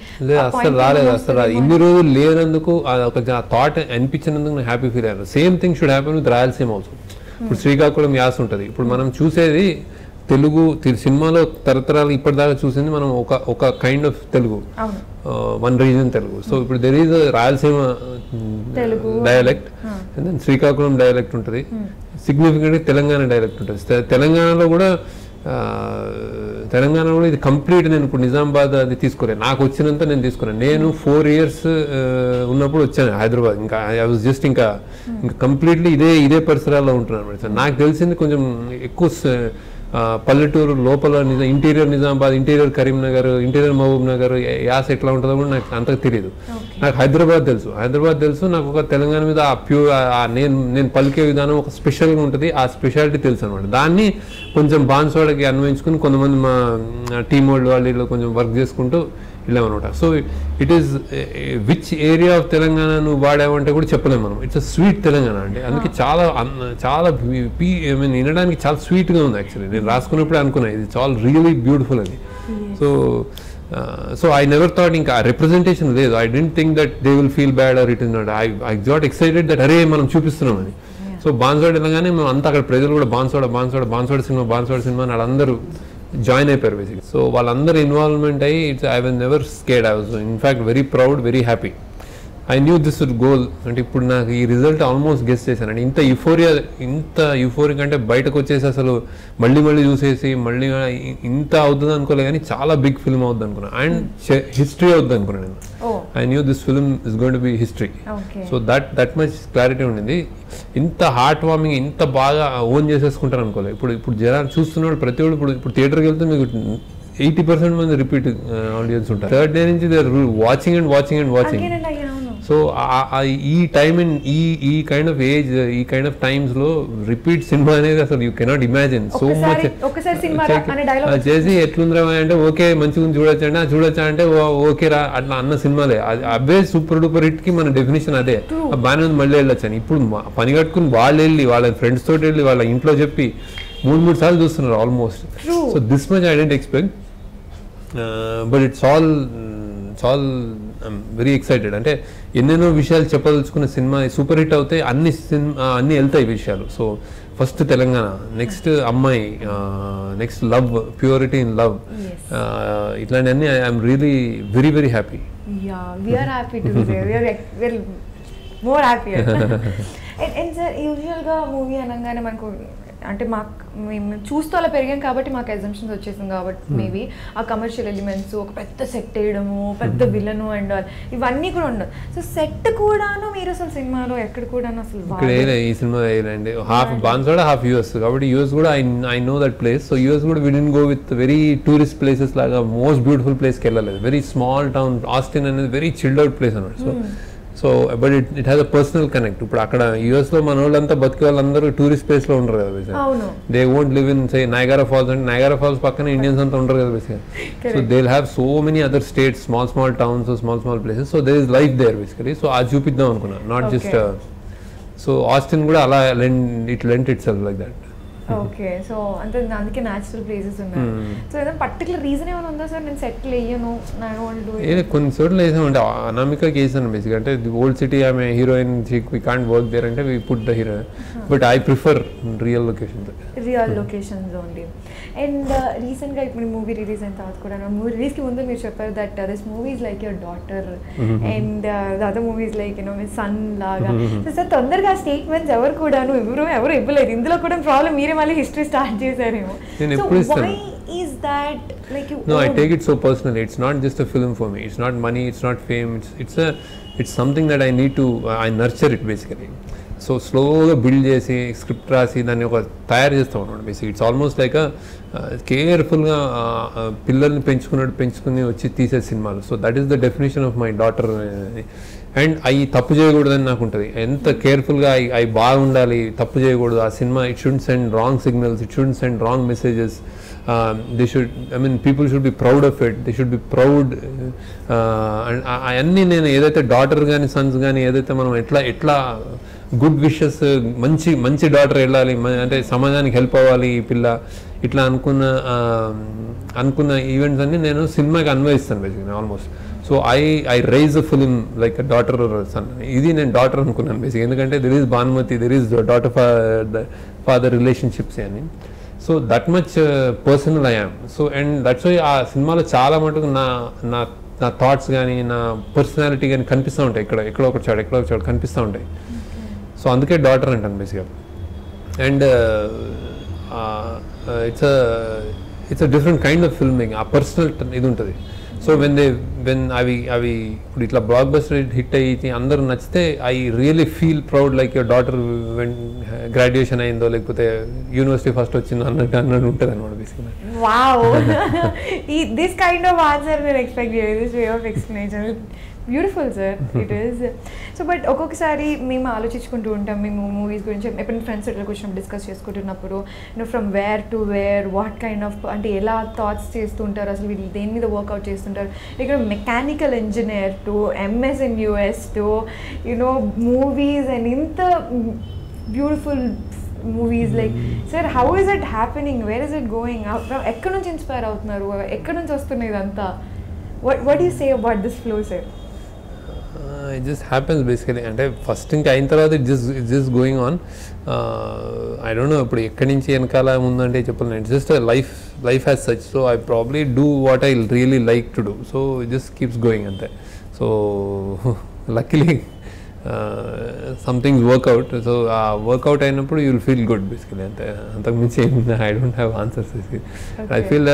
Speaker 2: అసలు రాలేదు. అసలు ఇన్ని రోజులు లేనందుకు ఒక థాట్ అనిపించినందుకు నేను హ్యాపీ ఫీల్ అయ్యాను. Same thing should happen with Rayalaseema also. ఇప్పుడు శ్రీకాకుళం యాస ఉంటుంది. ఇప్పుడు మనం చూసేది తెలుగు సినిమాలో తరతరాలు ఇప్పటిదాకా చూసింది మనం ఒక kind of Telugu, one region Telugu. So ఇప్పుడు there is Rayalaseema dialect and then Srikakulam dialect ఉంటుంది, సిగ్నిఫికెంట్గా తెలంగాణ డైలెక్ట్ ఉంటుంది. తెలంగాణలో కూడా ఇది కంప్లీట్. నేను ఇప్పుడు నిజామాబాద్ అది తీసుకోలేదు, నాకు వచ్చినంత నేను తీసుకున్నాను. నేను 4 years ఉన్నప్పుడు వచ్చాను హైదరాబాద్. ఇంకా ఐ వాజ్ జస్ట్ ఇంకా కంప్లీట్లీ ఇదే పరిసరాల్లో ఉంటున్నాను. నాకు తెలిసింది కొంచెం ఎక్కువ పల్లెటూరు లోపల interior Nizamabad, interior Karimnagar, interior Mahabubnagar యాస ఎట్లా ఉంటుందో కూడా నాకు అంతకు తెలియదు. నాకు హైదరాబాద్ తెలుసు. నాకు ఒక తెలంగాణ మీద ఆ ప్యూర్ నేను పలికే విధానం ఒక స్పెషల్గా ఉంటుంది, ఆ స్పెషాలిటీ తెలుసు అనమాట. దాన్ని కొంచెం బాన్స్వాడకి అన్వయించుకుని కొంతమంది మా టీమ్ వాళ్ళు కొంచెం వర్క్ చేసుకుంటూ వెళ్ళామన్నమాట. So it is which area of Telangana నువ్వు వాడావంటే కూడా చెప్పలేము మనం. ఇట్స్ అ స్వీట్ తెలంగాణ అంటే, అందుకే చాలా వినడానికి చాలా స్వీట్గా ఉంది యాక్చువల్లీ. నేను రాసుకున్నప్పుడే అనుకున్నా ఇది చాలా రియలీ బ్యూటిఫుల్ అని. సో ఐ నెవర్ థాట్ ఇంకా రిప్రజెంటేషన్ లేదు. I don't think that they will feel bad or it is not. I got excited that అరే మనం చూపిస్తున్నామని. సో బాన్స్వాడ వెళ్ళగానే మేము అంతా అక్కడ ప్రజలు కూడా బాన్స్వాడ సినిమా అని వాళ్ళందరూ జాయిన్ అయిపోయారు బేసిక్గా. సో వాళ్ళందరూ ఇన్వాల్వ్మెంట్ అయ్యి I was never scared. I was in fact very proud, very happy. I new this will goal. అంటే ఇప్పుడు నాకు ఈ రిజల్ట్ ఆల్మోస్ట్ గెస్ చేశాను. అంటే ఇంత యూఫోరిక్ అంటే బయటకు వచ్చేసి అసలు మళ్ళీ చూసేసి మళ్ళీ ఇంత అవుతుంది అనుకోలే, కానీ చాలా బిగ్ ఫిల్మ్ అవుతుంది అనుకున్నాను. అండ్ హిస్టరీ అవుతుంది అనుకున్నాను నేను. I knew this film is going to B history. So that much clarity ఉండింది. ఇంత హార్ట్ వార్మింగ్, ఇంత బాగా ఓన్ చేసేసుకుంటారు అనుకోలేదు. ఇప్పుడు జనాలు చూస్తున్నాడు ప్రతి ఒక్కరు. ఇప్పుడు థియేటర్కి వెళ్తే మీకు 80% మంది రిపీట్ ఆడియన్స్ ఉంటారు. థర్డ్ డే నుంచి దే ఆర్ వాచింగ్. సో ఈ టైమ్ ఈ కైండ్ ఆఫ్ ఏజ్, ఈ కైండ్ ఆఫ్ టైమ్స్ లో రిపీట్ సినిమా అనేది అసలు you cannot imagine. So much చేసి ఎట్లుందిరా అంటే ఓకే మంచిగా చూడొచ్చా అంటే ఓకే రా అట్లా అన్న సినిమాలే అవే సూపర్ డూపర్ హిట్ కి మన డెఫినేషన్ అదే. బాగానే ఉంది మళ్ళీ వెళ్ళొచ్చాను. ఇప్పుడు పని కట్టుకుని వాళ్ళు వెళ్ళి వాళ్ళ ఫ్రెండ్స్ తోటి వెళ్ళి వాళ్ళ ఇంట్లో చెప్పి 3 సార్లు చూస్తున్నారు almost. So this much I didn't expect, but it's all I'm very excited. అంటే ఎన్నెన్నో విషయాలు చెప్పదలుచుకున్న సినిమా సూపర్ హిట్ అవుతాయి, అన్ని వెళ్తాయి విషయాలు. సో ఫస్ట్ తెలంగాణ, నెక్స్ట్ అమ్మాయి, next love, purity in love, ఇట్లాంటివన్నీ I'm really very very happy.
Speaker 1: More happy. And sir యూజువల్గా మూవీ అనగానే మనకు అంటే మేము చూస్తూ అలా పెరిగాం కాబట్టి మాకు ఎగ్జంప్షన్స్ వచ్చేసింది కాబట్టి మేబీ ఆ కమర్షియల్ ఎలిమెంట్స్, ఒక పెద్ద సెట్ వేయడము, పెద్ద విలను అండ్ ఇవన్నీ కూడా ఉండదు. సో సెట్ కూడాను మీరు అసలు సినిమాలో ఎక్కడ కూడా అసలు
Speaker 2: ఈ సినిమా వేయాలండి హాఫ్ బాన్స్వాడ హాఫ్ యూఎస్ కాబట్టి యూఎస్ కూడా I know that place. So US కూడా we didn't go with very tourist places లాగా మోస్ట్ బ్యూటిఫుల్ ప్లేస్కి వెళ్ళలేదు. వెరీ స్మాల్ టౌన్ ఆస్టిన్ అనేది వెరీ చిల్డ్ అవుట్ ప్లేస్ అన్నమాట. So but it has a personal connect. ఇప్పుడు అక్కడ యూఎస్ లో మన వాళ్ళంతా బతికే వాళ్ళందరూ టూరిస్ట్ ప్లేస్ లో ఉండరు కదా బేసిక్గా. They won't live in say Niagara Falls. అంటే నయాగరా ఫాల్స్ పక్కన ఇండియన్స్ అంతా ఉండరు కదా బేసిక్గా. So they will have so many other states, small towns, small places. So there is life there basically. So అది చూపిద్దాం అనుకున్నా, నాట్ జస్ట్. సో ఆస్టిన్ కూడా అలా it lent itself like that.
Speaker 1: Okay, so అంటే అందుకే న్యాచురల్ ప్లేసెస్ ఉన్నాయి. సో ఏదైనా పర్టికులర్ రీజన్ ఏమైనా ఉందా సార్, నేను సెటిల్ అయ్యాను,
Speaker 2: కొన్ని చోట్ల వేసామంటే అనామికాకి వేసాను బేసిక్. అంటే ఓల్డ్ సిటీ ఆమె heroine, we can't work there అంటే we put the hero, but I prefer real locations
Speaker 1: only. And రీసెంట్గా ఇప్పుడు మూవీ రిలీజ్ అయిన తర్వాత కూడా, మూవీ రిలీజ్కి ముందు మీరు చెప్పారు that this movie is like your daughter and the other movies like you know మీ సన్ లాగా. సార్ తొందరగా స్టేట్మెంట్స్ ఎవరు కూడాను ఎవరు ఇవ్వలేదు. ఇందులో కూడా ప్రాబ్లం మీరే మళ్ళీ హిస్టరీ స్టార్ట్ చేశారేమో. Is that like you?
Speaker 2: No, I take it so personally. It's not just a film for me. It's not money. It's not fame. It's something that I need to. I nurture it basically. So స్లోగా బిల్డ్ చేసి స్క్రిప్ట్ రాసి దాన్ని ఒక తయారు చేస్తూ ఉన్నాడు బేసిక్. ఇట్స్ ఆల్మోస్ట్ లైక్ కేర్ఫుల్గా పిల్లల్ని పెంచుకుని వచ్చి తీసే సినిమాలు. So that is the definition of my daughter. And అవి తప్పు చేయకూడదని నాకు ఉంటుంది. ఎంత కేర్ఫుల్గా అవి బాగుండాలి, తప్పు చేయకూడదు ఆ cinema. It should send wrong signals, it should send wrong messages. people should be proud of it. They should be proud. And అన్నీ నేను ఏదైతే డాటర్ కానీ సన్స్ కానీ ఏదైతే మనం ఎట్లా గుడ్ విషెస్, మంచి డాటర్ వెళ్ళాలి, అంటే సమాజానికి హెల్ప్ అవ్వాలి ఈ పిల్ల, ఇట్లా అనుకున్న ఈవెంట్స్ అన్ని నేను సినిమాకి అన్వయిస్తాను బేసిక్గా almost. So I raise a film like daughter son. ఇది నేను డాటర్ అనుకున్నాను బేసిక్, ఎందుకంటే there is Bhanumathi, there is daughter father relationships అని. So that much personal I am. So and that's why ఆ సినిమాలో చాలా మటుకు నా థాట్స్ కానీ నా పర్సనాలిటీ కానీ కనిపిస్తూ ఉంటాయి. ఎక్కడో ఒక చోట కనిపిస్తూ ఉంటాయి. సో అందుకే డాటర్ అంటాను బేసిక్గా. And it's a different kind of filming. ఆ పర్సనల్ ఇది ఉంటుంది. సో వెన్ అవి ఇప్పుడు ఇట్లా బ్లాక్ బస్టర్ హిట్ అయ్యి అందరూ నచ్చితే I really feel proud like your daughter when graduation అయిందో లేకపోతే యూనివర్సిటీ ఫస్ట్ వచ్చిందో అన్నట్టు ఉంటుంది అనమాట బేసిక్గా.
Speaker 1: Wow, this kind of answer నేను ఎక్స్పెక్ట్ చేయలేదు, this way of explanation. Beautiful sir it is. So but ఒక్కొక్కసారి మేము ఆలోచించుకుంటూ ఉంటాం, మేము మూవీస్ గురించి ఎప్పుడైనా ఫ్రెండ్స్ ఇట్లా కూర్చొని డిస్కస్ చేసుకుంటున్నప్పుడు, from where to where, what kind of అంటే ఎలా థాట్స్ చేస్తుంటారు, అసలు వీళ్ళు దేని మీద వర్కౌట్ చేస్తుంటారు. ఇక్కడ mechanical engineer to MS in US to movies and ఇంత beautiful movies. Like sir, how is it happening, where is it going, ఎక్కడి నుంచి ఇన్స్పైర్ అవుతున్నారు, ఎక్కడి నుంచి వస్తున్నాయి ఇదంతా? What do you say about this flow, sir?
Speaker 2: It just happens basically. అంటే ఫస్ట్ ఇంకా అయిన తర్వాత it just going on. I don't know ఇప్పుడు ఎక్కడి నుంచి వెనకాల ముందంటే చెప్పలేను. It's just life has such. So I probably do what I really like to do. So it just keeps going అంతే. So luckily somethings work out. So ఆ వర్క్అవుట్ అయినప్పుడు you will feel good basically అంతే. అంతకుమించి I don't have answers. I feel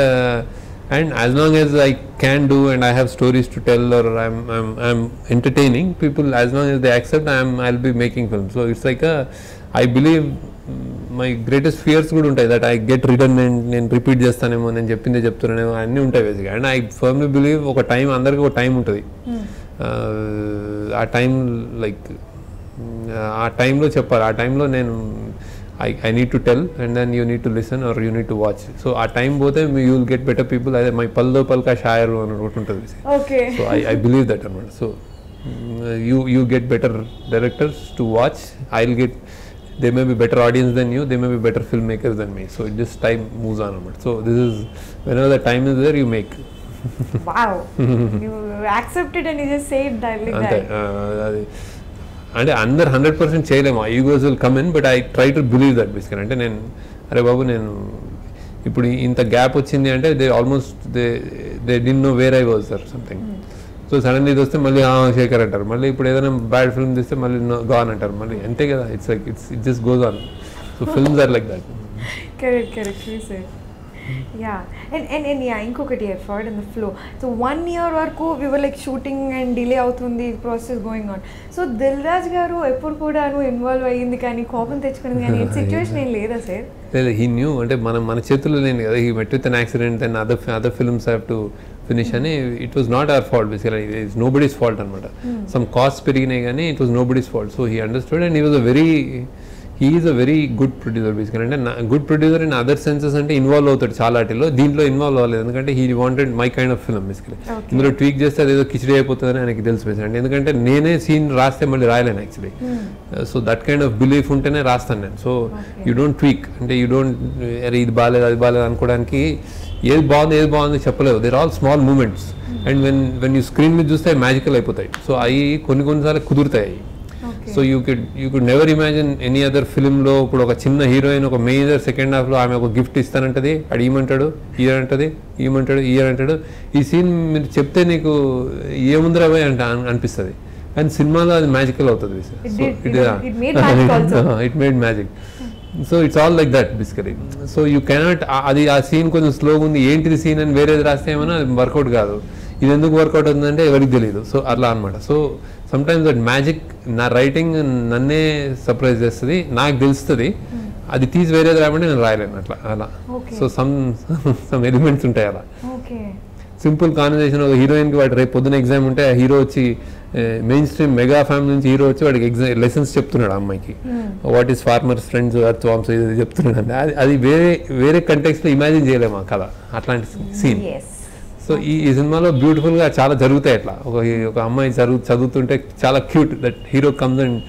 Speaker 2: and as long as I can do and I have stories to tell or I'm entertaining people, as long as they accept, I'll be making films. So it's like I believe my greatest fears కూడా ఉంటాయి that I get redundant, నేను రిపీట్ చేస్తానేమో, నేను చెప్పిందే చెప్తున్నానేమో, అన్నీ ఉంటాయి బేసిక్గా. అండ్ ఐ ఫర్మ్లీ బిలీవ్ ఒక టైం, అందరికీ ఒక టైం ఉంటుంది. ఆ టైం లైక్ ఆ టైంలో చెప్పాలి. ఆ టైంలో నేను I need to tell and then you need to listen or you need to watch. So ఆ టైం పోతే you will get better people. అదే మై పల్దో పల్కా షాయరు అని ఒకటి ఉంటుంది.
Speaker 1: Okay.
Speaker 2: So I believe that అనమాట. So you get better directors to watch. They may be better audience than you, they may be better filmmakers than me. So it just time moves on అనమాట. So this is whenever the time is there you make.
Speaker 1: Wow. You accept it and you just say it like that.
Speaker 2: అంటే అందరు 100% చేయలేము. Egos will come in, but I try to believe that బేసికల్. అంటే నేను అరే బాబు నేను ఇప్పుడు ఇంత గ్యాప్ వచ్చింది అంటే they almost they did know where I was or something. So suddenly ఇది వస్తే మళ్ళీ శేఖర్ అంటారు, మళ్ళీ ఇప్పుడు ఏదైనా బ్యాడ్ ఫిల్మ్ తీస్తే మళ్ళీ గాన్ అంటారు, మళ్ళీ అంతే కదా. It's like it just goes on. So films are like that.
Speaker 1: Correct sir. Yeah, and yeah, ఇంకొకటి effort and the flow. So 1 year వరకు we were like shooting and delay అవుతుంది, process going on. So Dil Raju గారు ఎప్పుడు కూడా ఇన్వాల్వ్ అయ్యింది కానీ కోపం తెచ్చుకునేది కానీ సిచ్యువేషన్ ఏం లేదా సార్?
Speaker 2: లేదు, హీ న్యూ. అంటే మన చేతుల్లో లేని కదా. He met with an accident and other films have to finish అని. It was not our fault basically. It's nobody's fault అనమాట. సమ్ కాస్ట్ పెరిగినాయి కానీ it was nobody's fault. So he understood and he was a very he is a very good producer basically. అంటే good producer in other senses అంటే ఇన్వాల్వ్ అవుతాడు చాలా వాటిలో, దీంట్లో ఇన్వాల్వ్ అవ్వలేదు. ఎందుకంటే he wanted my kind of film basically. ఇందులో ట్వీక్ చేస్తే అదేదో కిచిడి అయిపోతుందని ఆయనకి తెలిసి బేసికలీ. ఎందుకంటే నేనే సీన్ రాస్తే మళ్ళీ రాయలేను actually. So that kind of belief ఉంటేనే రాస్తాను నేను. సో యూ డోంట్ ట్వీక్, అంటే యూ డోంట్ అరే ఇది బాగాలేదు అది బాగాలేదు అనుకోవడానికి. ఏది బాగుంది చెప్పలేదు. There all small moments and when you screen మీద చూస్తే మ్యాజికల్ అయిపోతాయి. సో అవి కొన్నిసార్లు కుదురుతాయి. So you could never imagine any other ఫిల్మ్లో ఇప్పుడు ఒక చిన్న హీరోయిన్ ఒక మేజర్ సెకండ్ హాఫ్లో ఆమె ఒక గిఫ్ట్ ఇస్తానంటది, అడి ఇవ్వమంటాడు, ఇయ్యమంటాడు. ఈ సీన్ మీరు చెప్తే నీకు ఏముందిరా పోయి అంటే అనిపిస్తుంది, కానీ సినిమాలో అది మ్యాజికల్ అవుతుంది. It made magic. So it's all like that basically. So you cannot అది ఆ సీన్ కొంచెం స్లోగా ఉంది ఏంటిది సీన్ అని వేరేది రాస్తే ఏమన్నా వర్కౌట్ కాదు. ఇది ఎందుకు వర్కౌట్ అవుతుందంటే ఎవరికి తెలియదు. సో అట్లా అనమాట. సో సమ్టైమ్స్ దట్ మ్యాజిక్ నా రైటింగ్ నన్నే సర్ప్రైజ్ చేస్తుంది, నాకు తెలుస్తుంది. అది తీసి వేరేది రాయమంటే నేను రాయలేను అలా. సో సమ్ ఎలిమెంట్స్ ఉంటాయి అలా. సింపుల్ కాన్వర్సేషన్ ఒక హీరోయిన్కి వాడు రేపు పొద్దున ఎగ్జామ్ ఉంటే ఆ హీరో వచ్చి మెయిన్ స్ట్రీమ్ మెగా ఫ్యామిలీ నుంచి హీరో వచ్చి వాడికి లెసన్స్ చెప్తున్నాడు అమ్మాయికి. What is farmers friends earth worms ఇది చెప్తున్నాడు అంటే అది వేరే కంటెక్స్లో ఇమాజిన్ చేయలేము ఆ కథ, అట్లాంటి సీన్. సో ఈ సినిమాలో బ్యూటిఫుల్గా చాలా జరుగుతాయి అట్లా. ఒక అమ్మాయి చదువుతుంటే చాలా cute that hero comes and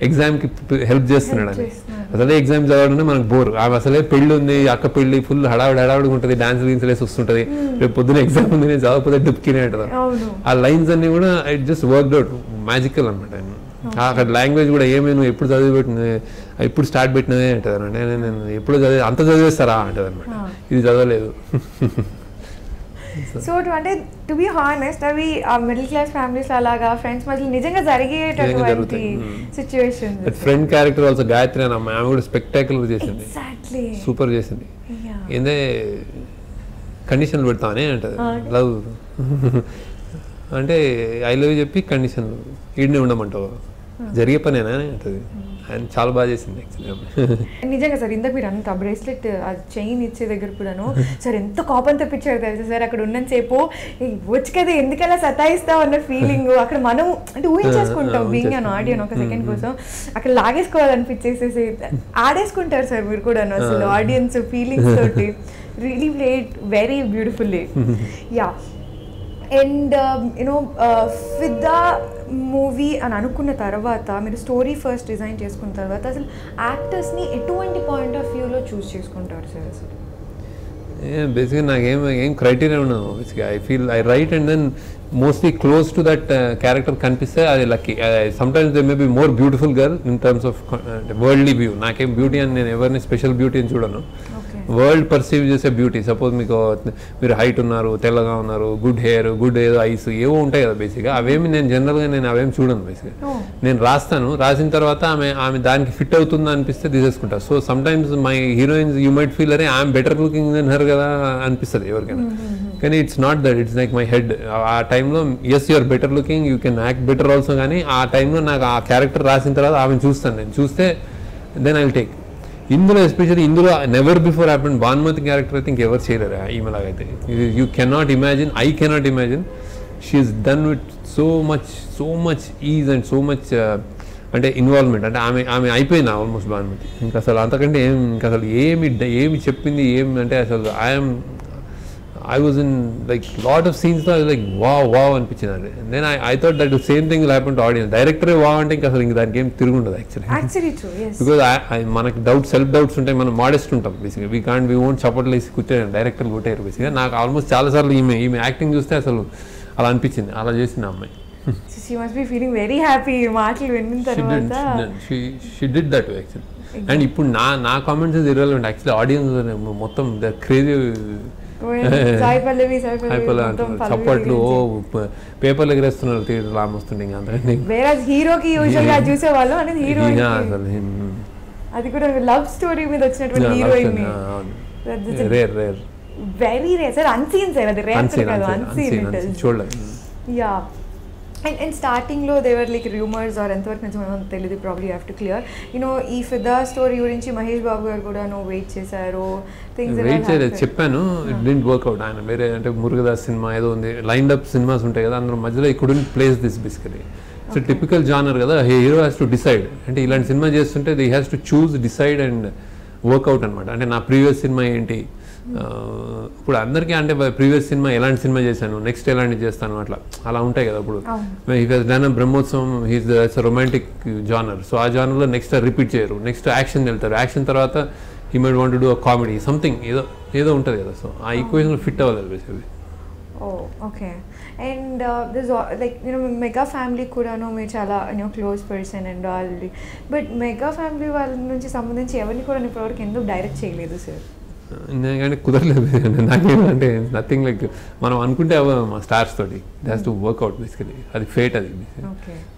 Speaker 2: ఎగ్జామ్కి హెల్ప్ చేస్తున్నాడు అని. అసలే ఎగ్జామ్ చదవడం మనకు బోర్. ఆమె అసలే పెళ్ళి ఉంది, అక్క పెళ్ళి ఫుల్ హడావిడిగా ఉంటుంది, డాన్స్ వేసి వస్తుంటుంది. రేపు పొద్దున ఎగ్జామ్ ఉంది, నేను చదవకపోతే డుప్కినే అంటది. ఆ లైన్స్ అన్ని కూడా it just worked out magical అనమాట. అక్కడ లాంగ్వేజ్ కూడా ఏమే నువ్వు ఎప్పుడు ఎప్పుడు స్టార్ట్ పెట్టినదే అంటది అంటే నేను ఎప్పుడు అంత చదివేస్తారా అంటది అనమాట. ఇది చదవలేదు.
Speaker 1: సో అంటే టు బి హానెస్ట్ అవి ఆ మిడిల్ క్లాస్ ఫ్యామిలీస్ అలాగా ఫ్రెండ్స్ మధ్య నిజంగా జరిగేటటువంటి situations.
Speaker 2: Friend character also Gayatri అని అమ్మాయి, ఆమె కూడా స్పెక్టాక్యులర్ చేసింది, సూపర్ చేసింది. ఏందే కండిషన్లు పెడతామని అంటది, లవ్ అంటే ఐ లవ్ చెప్పి కండిషన్లు ఈడనే ఉండమంటావు, జరిగే పనేనా అని అంటది. ఆయన చాలా బాగా చేసింది యాక్చువల్లీ.
Speaker 1: నిజంగా సార్ ఇందాక మీరు అంత బ్రేస్లెట్ ఆ చైన్ ఇచ్చే దగ్గర కూడాను సార్ ఎంత కోపం తెప్పించారు తెలుసా సార్. అక్కడ ఉన్నంతసేపు వచ్చి కదా ఎందుకలా సతాయిస్తావు అన్న ఫీలింగ్ అక్కడ మనం అంటే ఊహించేసుకుంటాం బీయింగ్ అన్ ఆడియన్ ఒక సెకండ్ కోసం. అక్కడ లాగేసుకోవాలనిపించేసేసి ఆడేసుకుంటారు సార్ మీరు కూడా అసలు ఆడియన్స్ ఫీలింగ్స్ తోటి. Really played very beautifully. Yeah. And you know ఫిదా మూవీ అని అనుకున్న తర్వాత మీరు స్టోరీ ఫస్ట్ డిజైన్ చేసుకున్న తర్వాత అసలు యాక్టర్స్ని ఎటువంటి పాయింట్ ఆఫ్ వ్యూలో చూస్ చేసుకుంటారు సార్ అసలు?
Speaker 2: బేసిక్గా నాకేం క్రైటీరియా ఉండదు. బేసిక్గా I write and then mostly close to that character కనిపిస్తే అది lucky. Sometimes they may be more beautiful girl in terms of worldly view. నాకేం బ్యూటీ అని నేను ఎవరిని స్పెషల్ బ్యూటీ అని చూడను, వరల్డ్ పర్సీవ్ చేసే బ్యూటీ. సపోజ్ మీరు హైట్ ఉన్నారు, తెల్లగా ఉన్నారు, గుడ్ హెయిర్, గుడ్ ఏదో ఐస్ ఏవో ఉంటాయి కదా బేసిక్గా. అవేమి నేను జనరల్గా అవేమి చూడను బేసిక్గా. నేను రాసిన తర్వాత ఆమె దానికి ఫిట్ అవుతుందా అనిపిస్తే తీసేసుకుంటా. So sometimes my heroines you might feel అరే I'm better looking then her కదా అనిపిస్తుంది ఎవరికైనా, కానీ it's not that. It's like my head. ఆ టైంలో as you're better looking, you can act better also, కానీ ఆ టైంలో నాకు ఆ క్యారెక్టర్ రాసిన తర్వాత ఆమెను చూస్తాను. నేను చూస్తే దెన్ ఐ విల్ టేక్. ఇందులో especially never before happen Bhanumathi character అయితే ఇంకెవరు చేయలేరు ఈమెలాగైతే. You cannot imagine, I cannot imagine. She is done with so much ease and so much అంటే ఇన్వాల్వ్మెంట్. అంటే ఆమె అయిపోయింది ఆల్మోస్ట్ భానుమతి. ఇంకా అసలు అంతకంటే అసలు ఏమి చెప్పింది అంటే అసలు I was in like lot of scenes that I was like wow అనిపించింది అండి. Then I thought that the same thing will happen to audience. Director wow అంటే ఇంకా అసలు దానికి ఏం తిరుగుండదు actually
Speaker 1: true, yes.
Speaker 2: Because మనకి సెల్ఫ్ డౌట్స్ ఉంటాయి, మనం మోడెస్ట్ ఉంటాం బేసిక్గా. we won't చప్పట్లు వేసి కూర్చొని డైరెక్టర్ కొట్టారు బేసిక్గా. నాకు ఆల్మోస్ట్ చాలా సార్లు ఈమె యాక్టింగ్ చూస్తే అసలు అలా అనిపించింది, అలా చేసింది ఆ అమ్మాయి.
Speaker 1: She must be feeling very happy మాటలు విన్న తర్వాత.
Speaker 2: She did that actually. And ఇప్పుడు నా comments is irrelevant actually. Audience మొత్తం ద క్రేజీ చప్పట్లు పేపర్లు ఎగరేస్తున్నారు థియేటర్ ఆమొస్తుండే.
Speaker 1: హీరోకి యూజువల్ గా చూసేవాళ్ళు అనేది హీరో అది కూడా లవ్ స్టోరీ మీద వచ్చినటువంటి heroine
Speaker 2: rare
Speaker 1: very rare sir. Unseen sir అది రేర్ కాదు, అన్సీన్
Speaker 2: చూడలేదు.
Speaker 1: యా. అండ్ స్టార్టింగ్లో దేవర్ లైక్ రూమర్స్ ఆర్ ఎంతవరకు నిజమో తెలియదు, probably have to clear. You know ఈ ఫిదా స్టోరీ గురించి మహేష్ బాబు గారు కూడా వెయిట్ చేశారు,
Speaker 2: వెయిట్ చేయలేదు చెప్పాను. It didn't work out. ఆయన వేరే అంటే మురుగదాస్ సినిమా ఏదో ఉంది, లైన్డ్ అప్ సినిమాస్ ఉంటాయి కదా, అందులో మధ్యలో ఈ couldn't place this basically. So typical genre కదా, హీరో హ్యాస్ టు డిసైడ్. అంటే ఇలాంటి సినిమా చేస్తుంటే they has to choose, decide and work out అనమాట. అంటే నా ప్రీవియస్ సినిమా ఏంటి, ఇప్పుడు అందరికీ అంటే ప్రీవియస్ సినిమా ఎలాంటి సినిమా చేశాను, నెక్స్ట్ ఎలాంటివి చేస్తాను, అలా ఉంటాయి కదా. ఇప్పుడు he has done Brahmotsavam, he's romantic genre, so ఆ జానర్లో నెక్స్ట్ రిపీట్ చేయరు, నెక్స్ట్ యాక్షన్ వెళ్తారు, యాక్షన్ తర్వాత he might want to do a comedy something, ఏదో ఉంటుంది కదా. సో ఆ ఈక్వేషన్లో ఫిట్ అవ్వాలి basically.
Speaker 1: Okay. And this like mega family కూడాను మీరు చాలా close person and all, but mega family వాళ్ళ నుంచి సంబంధించి ఎవరిని కూడా ఇప్పటివరకు ఎందుకు డైరెక్ట్ చేయలేదు సార్?
Speaker 2: కానీ కుదరలేదు నాకేమంటే నథింగ్ లైక్ మనం అనుకుంటే మా స్టార్స్ తోటి it has to work out basically, అది ఫేట్, అది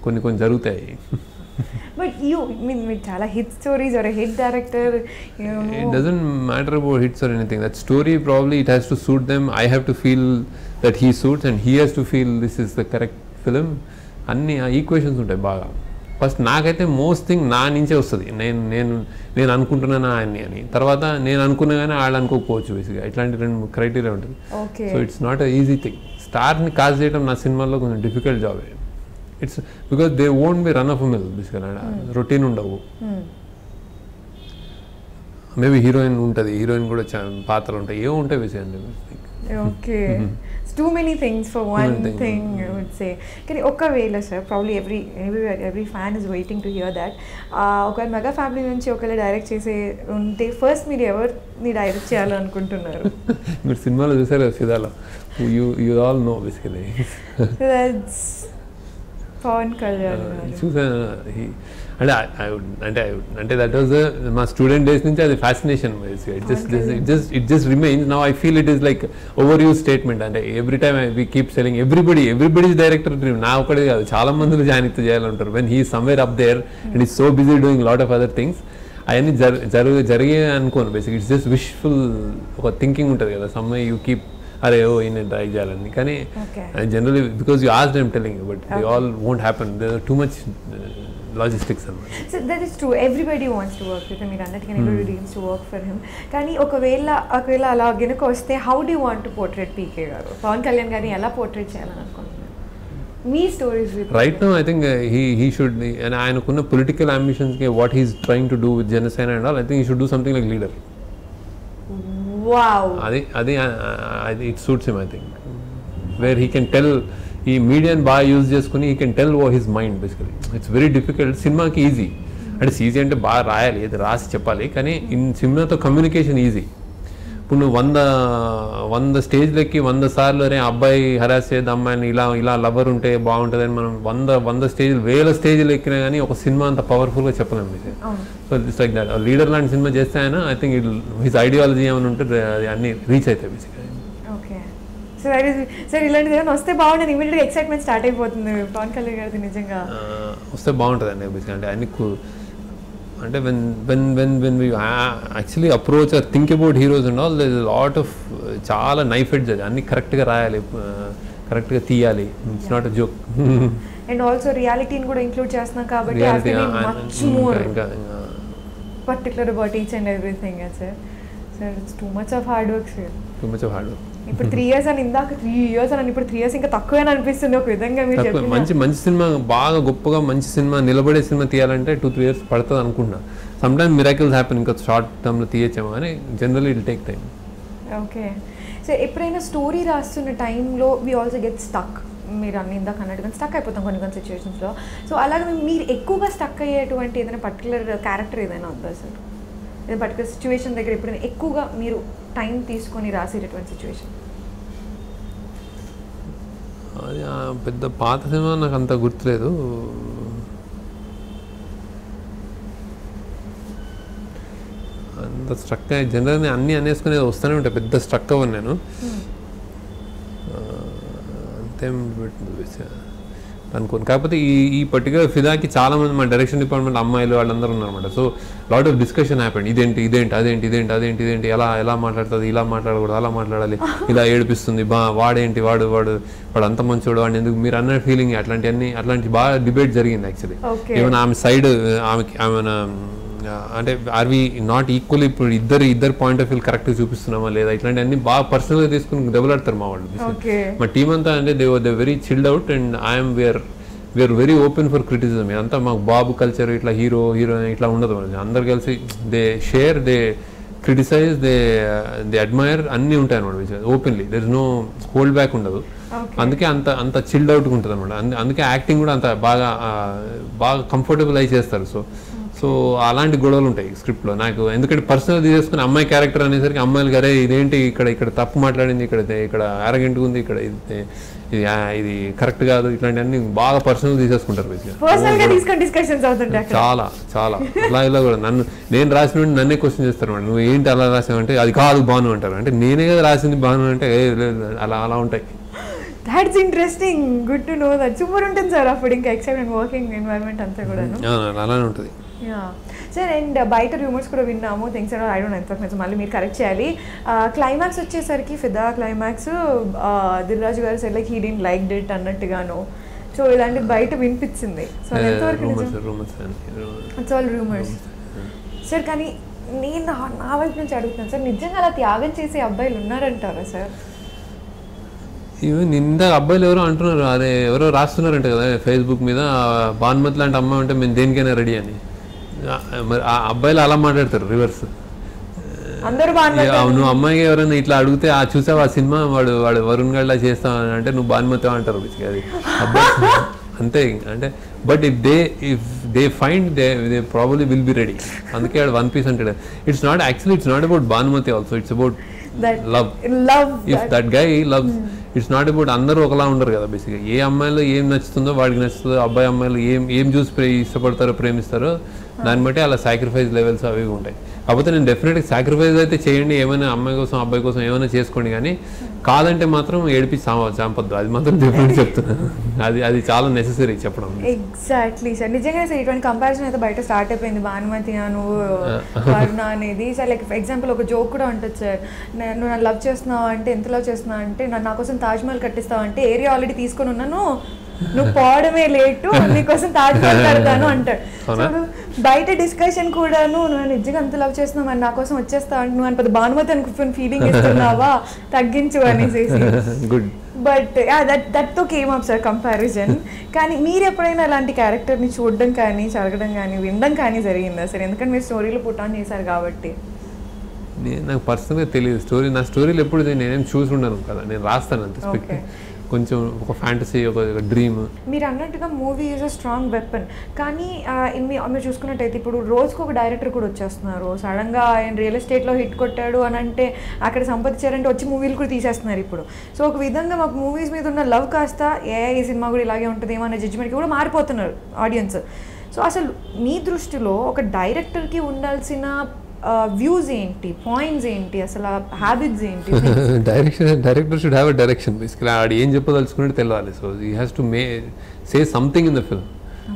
Speaker 2: కొన్ని జరుగుతాయి.
Speaker 1: But మీరు చాలా hit stories or hit director,
Speaker 2: it doesn't matter about hits or anything. That story probably it has to suit them. I have to feel that he suits and he has to feel this is the correct film. అన్ని ఈక్వేషన్స్ ఉంటాయి బాగా. ఫస్ట్ నాకైతే మోస్ట్ థింగ్ నా నుంచే వస్తుంది, నేను అనుకుంటున్నాను ఆయన్ని అని, తర్వాత నేను అనుకున్నా కానీ వాళ్ళు అనుకోకపోవచ్చు బేసిక్గా. ఇట్లాంటి 2 క్రైటీరియా ఉంటుంది. So it's not a easy thing. స్టార్ని కాజ్ చేయడం నా సినిమాలో కొంచెం difficult job. It's because they won't be run of mill బేసిక్గా, రొటీన్ ఉండవు. మేబీ హీరోయిన్ ఉంటుంది, హీరోయిన్ కూడా పాత్రలు ఉంటాయి, ఏమో ఉంటాయి బేసిక్గా.
Speaker 1: Okay, too many things for one thing I would say. కానీ ఒకవేళ sir probably every fan is waiting to hear that, ఒక మెగా ఫ్యామిలీ నుంచి ఒకవేళ డైరెక్ట్ చేసే ఉంటే ఫస్ట్ మీరు ఎవరిని డైరెక్ట్ చేయాలనుకుంటున్నారు?
Speaker 2: మీరు సినిమాలో చూసారు ఫిదాలో, you all know basically.
Speaker 1: Pavan Kalyan
Speaker 2: చూసాను. అంటే దట్ వాజ్ మా స్టూడెంట్ డేస్ నుంచి అది fascination. It just remains now. I feel it is like over use statement. అంటే every time we keep selling everybody's director dream. నా ఒకటి కాదు, చాలా మందిలో జాయిన్ చేయాలంటారు. When he somewhere up there and is so busy doing lot of other things. అవన్నీ జరిగే అనుకోను బేసిక్. ఇట్స్ జస్ట్ విష్ఫుల్ ఒక థింకింగ్ ఉంటుంది కదా, సమ్వే యూ కీప్ అరే ఈయన ట్రై చేయాలని. కానీ generally because you asked I'm telling you, but they all won't happen. There are too much logistics అన్నమాట.
Speaker 1: So that is true, everybody wants to work with, మీరు అన్నట్టుగా everybody dreams to work for him. కానీ ఒకవేళ అలా గనుక వస్తే how do want to portrait PK గారు, పవన్ కళ్యాణ్ గారిని ఎలా పోర్ట్రేట్ చేయాలని అనుకుంటున్నారు మీ stories?
Speaker 2: Right now I think he should, and ఆయనకున్న political అంబిషన్స్కి what he's trying to do with Janasena and all, I think he should do something like leader.
Speaker 1: Wow.
Speaker 2: అది it suits him I think, where he can tell, ఈ మీడియాని బాగా యూజ్ చేసుకుని he can tell his mind basically. It's very difficult. సినిమాకి ఈజీ అంటే ఈజీ అంటే బాగా రాయాలి, ఏది రాసి చెప్పాలి, కానీ సినిమాతో కమ్యూనికేషన్ ఈజీ. ఇప్పుడు నువ్వు 100 స్టేజ్లకి 100 సార్లు అరే అబ్బాయి హరాస్ చేయదు అమ్మాయిని, ఇలా లవర్ ఉంటే బాగుంటుందని మనం 100 స్టేజ్లు 1000 స్టేజ్లు ఎక్కినా కానీ ఒక సినిమా అంత పవర్ఫుల్గా చెప్పలేము. So it's like that. Leader లాంటి సినిమా చేస్తే ఆయన ఐ థింక్ హిస్ ఐడియాలజీ ఏమైనా ఉంటే అన్ని రీచ్ అవుతాయి బేసిక్గా.
Speaker 1: ఓకే, సో సార్ ఇలాంటిది ఏమైనా వస్తే బాగుంటుంది, ఇమీడియట్గా ఎక్సైట్మెంట్ స్టార్ట్ అయిపోతుంది పవన్ కళ్యాణ్ గారిది నిజంగా
Speaker 2: వస్తే బాగుంటుంది అండి బేసిక్గా. అంటే అన్ని అంటే when we actually approach or think about heroes and all, there is a lot of చాలా నైఫ్ ఎడ్జ్, అది అన్ని కరెక్ట్గా రాయాలి, కరెక్ట్గా తీయాలి. It's not a joke.
Speaker 1: And also రియాలిటీని కూడా ఇంక్లూడ్ చేస్తున్నాం కాబట్టి much more particular about each and everything. Sir it's too much of hard work sir. ఇప్పుడు 3 years అని ఇందాక 3 years అని ఇప్పుడు 3 years ఇంకా తక్కువేనా అనిపిస్తుంది ఒక విధంగా. మీరు
Speaker 2: మంచి సినిమా, బాగా గొప్పగా మంచి సినిమా, నిలబడే సినిమా తీయాలంటే 2-3 years పడుతుంది అనుకుంటున్నా. సమ్ టైమ్ మిరాకిల్స్ హ్యాపెన్, ఇంకా షార్ట్ టర్మ్లో తీయచ్చాము, కానీ generally it take time.
Speaker 1: Okay, so ఎప్పుడైనా స్టోరీ రాస్తున్న టైంలో వీ ఆల్సో గెట్ స్టక్, మీరు అన్ని ఇందాక అన్నట్టుగా స్టక్ అయిపోతాం కొన్ని సిచ్యువేషన్స్లో. సో అలాగే మీరు ఎక్కువగా స్టక్ అయ్యేటువంటి ఏదైనా పర్టికులర్ క్యారెక్టర్ ఏదైనా ఉందా సార్? ఏదైనా పర్టికులర్ సిచ్యువేషన్ దగ్గర ఎప్పుడైనా ఎక్కువగా మీరు టైం తీసుకొని రాసేటటువంటి సిచ్యువేషన్?
Speaker 2: అది పెద్ద పాత సినిమా నాకు అంత గుర్తులేదు. అంత స్ట్రక్ అయ్యి జనరల్గా అన్నీ అనేసుకునేది వస్తూనే ఉంటాయి, పెద్ద స్ట్రక్ అవ్వను నేను. అంతేం అనుకోను. కాకపోతే ఈ పర్టికులర్ ఫిదాకి చాలామంది మా డైరెక్షన్ డిపార్ట్మెంట్ అమ్మాయిలు వాళ్ళందరూ ఉన్నారన్నమాట. So lot of discussion happened. ఇదేంటి అదేంటి, ఎలా మాట్లాడుతుంది, ఇలా మాట్లాడకూడదు, అలా మాట్లాడాలి, ఇలా ఏడిపిస్తుంది, వాడేంటి వాడు అంత మంచోడు, వాడిని ఎందుకు, మీరు అన్న ఫీలింగ్, అట్లాంటి బాగా డిబేట్ జరిగింది యాక్చువల్లీ. ఏమైనా ఆమె సైడ్ ఆమె అంటే ఆర్ వి నాట్ ఈక్వల్లీ, ఇప్పుడు ఇద్దరు పాయింట్ ఆఫ్ వ్యూ కరెక్ట్గా చూపిస్తున్నామా లేదా, ఇట్లాంటివన్నీ బాగా పర్సనల్గా తీసుకుని దెబ్బలాడతారు మా వాళ్ళు. మా టీమ్ అంతా అంటే they very chilled out and I'm where we're very open for criticism. అంతా మాకు బాబు కల్చర్ ఇట్లా హీరో ఇట్లా ఉండదు. అందరు కలిసి they share, they criticize, they admire అన్నీ ఉంటాయి అనమాట openly. There is no hold back ఉండదు. అందుకే అంత చిల్డ్ అవుట్గా ఉంటుంది అనమాట. అందుకే యాక్టింగ్ కూడా అంత బాగా కంఫర్టబుల్ అయి చేస్తారు. సో అలాంటి గొడవలు ఉంటాయి స్క్రిప్ట్లో నాకు. ఎందుకంటే పర్సనల్ తీసేసుకుని అమ్మాయి క్యారెక్టర్ అనేసరికి అమ్మాయిలు గారే ఇదేంటి ఇక్కడ తప్పు మాట్లాడింది, ఇక్కడ అరగంటగా ఉంది, ఇక్కడ ఇది కరెక్ట్ కాదు, ఇట్లాంటివన్నీ బాగా పర్సనల్ తీసేసుకుంటారు. చాలా చాలా ఇలా కూడా నేను రాసిన నన్నే క్వశ్చన్ చేస్తారు. నువ్వు ఏంటి అలా రాసావంటే అది కాదు బాను అంటారు. అంటే నేనే కదా రాసింది బాను అంటే అలా ఉంటాయి.
Speaker 1: That's interesting. Good to know that. Super ఉంటుంది సార్ అప్పుడు ఇంకా ఎక్సెప్ట్ అండ్ వర్కింగ్ ఎన్వైరన్మెంట్ అంతా కూడా
Speaker 2: అలానే ఉంటుంది.
Speaker 1: సార్ అండ్ బయట రూమర్స్ కూడా విన్నాము థింగ్స్ ఐ డోంట్ నో ఎంత మళ్ళీ మీరు కరెక్ట్ చేయాలి. క్లైమాక్స్ వచ్చేసరికి ఫిదా క్లైమాక్స్ దిల్రాజు గారు sir like he didn't like it అన్నట్టుగాను. సో ఇలాంటిది బయట వినిపించింది. సో ఎంతవరకు ఇట్స్ ఆల్ రూమర్స్ సార్. కానీ నేను నా వైపు నుంచి అడుగుతున్నాను సార్, నిజంగా అలా త్యాగం చేసే అబ్బాయిలు ఉన్నారంటారా సార్?
Speaker 2: ఈవెన్ ఇంత అబ్బాయిలు ఎవరో అంటున్నారు, అదే ఎవరో రాస్తున్నారంట కదా ఫేస్బుక్ మీద, భానుమతి లాంటి అమ్మాయి ఉంటే మేము దేనికైనా రెడీ అని. మరి ఆ అబ్బాయిలు అలా మాట్లాడతారు రివర్స్. నువ్వు అమ్మాయికి ఎవరైనా ఇట్లా అడిగితే చూసావు ఆ సినిమా వాడు వరుణ్ గడ్లా చేస్తావు అంటే నువ్వు భానుమతి అంటారు. అది అబ్బాయి అంతే. అంటే but if they find they probably will be ready. అందుకే వాడు వన్ పీస్ అంటాడు. It's not about Bhanumathi also, it's about love. If that guy loves, it's not about అందరూ ఒకలా ఉండరు కదా బేసిక్గా. ఏ అమ్మాయిలో ఏం నచ్చుతుందో వాడికి నచ్చుతుందో, అబ్బాయి అమ్మాయిలు ఏం చూసి ఇష్టపడతారో ప్రేమిస్తారో దాన్ని బట్టి అలా సాక్రిఫైస్ లెవెల్స్ అవి ఉంటాయి. కాకపోతే నేను డెఫినెట్గా సాక్రిఫైస్ అయితే చేయండి, ఏమైనా అమ్మాయి కోసం అబ్బాయి కోసం ఏమైనా చేసుకోండి, కానీ కాదంటే మాత్రం ఏడిపి చాంపొద్దు. అది మాత్రం డెఫినెట్ చెప్తున్నాను. అది చాలా నెసెసరీ చెప్పడం.
Speaker 1: Exactly sir. నిజంగా సార్ ఇటువంటి కంపారిజన్ అయితే బయట స్టార్ట్ అయిపోయింది. భానుమతి నువ్వు వరుణ అనేది సార్. లైక్ ఫర్ ఎగ్జాంపుల్ ఒక జోక్ కూడా ఉంటుంది సార్, నువ్వు నన్ను లవ్ చేస్తున్నావు అంటే ఎంత లవ్ చేస్తున్నావు అంటే నా కోసం తాజ్మహల్ కట్టిస్తావు అంటే ఏరియా ఆల్రెడీ తీసుకొని ఉన్నాను, నువ్వు పోవడమే లేటు, నీకోసం తాజ్మహల్ కడతాను అంటాడు. సో బయట డిస్కషన్ కూడాను నువ్వు నిజంగా అంత లవ్ చేస్తున్నావు మరి నా కోసం వచ్చేస్తావు అంటే నువ్వు అని పెద్ద భానుమతి అనుకుని ఫీలింగ్ ఇస్తున్నావా, తగ్గించు అనేసి. బట్ దట్తో కేమ్ అప్ సార్ కంపారిజన్. కానీ మీరు ఎప్పుడైనా అలాంటి క్యారెక్టర్ని చూడడం కానీ చదవడం కానీ వినడం కానీ జరిగిందా సార్? ఎందుకంటే మీరు స్టోరీలో పుట్ ఆన్ చేశారు కాబట్టి.
Speaker 2: నాకు పర్సనల్గా తెలియదు నా స్టోరీలు ఎప్పుడు నేనేం చూసి ఉండను కదా, నేను రాస్తాను అంత స్పెక్ట్, కొంచెం ఒక ఫ్యాంటసీ, ఒక డ్రీమ్.
Speaker 1: మీరు అన్నట్టుగా movie is a strong weapon. కానీ మీరు చూసుకున్నట్టయితే ఇప్పుడు రోజుకు ఒక డైరెక్టర్ కూడా వచ్చేస్తున్నారు. సడన్గా ఆయన రియల్ ఎస్టేట్లో హిట్ కొట్టాడు అని అంటే అక్కడ సంపాదించారంటే వచ్చి మూవీలు కూడా తీసేస్తున్నారు ఇప్పుడు. సో ఒక విధంగా మాకు మూవీస్ మీద ఉన్న లవ్ కాస్త ఈ సినిమా కూడా ఇలాగే ఉంటుంది ఏమో అనే జడ్జిమెంట్కి కూడా మారిపోతున్నారు ఆడియన్స్. సో అసలు మీ దృష్టిలో ఒక డైరెక్టర్కి ఉండాల్సిన వ్యూస్ ఏంటి, పాయింట్స్ ఏంటి, అసలు హ్యాబిట్స్ ఏంటి?
Speaker 2: Director should have a direction. Basically ఆడు ఏం చెప్పదలుచుకున్నట్టు తెలియాలి. So he has to say something in the film.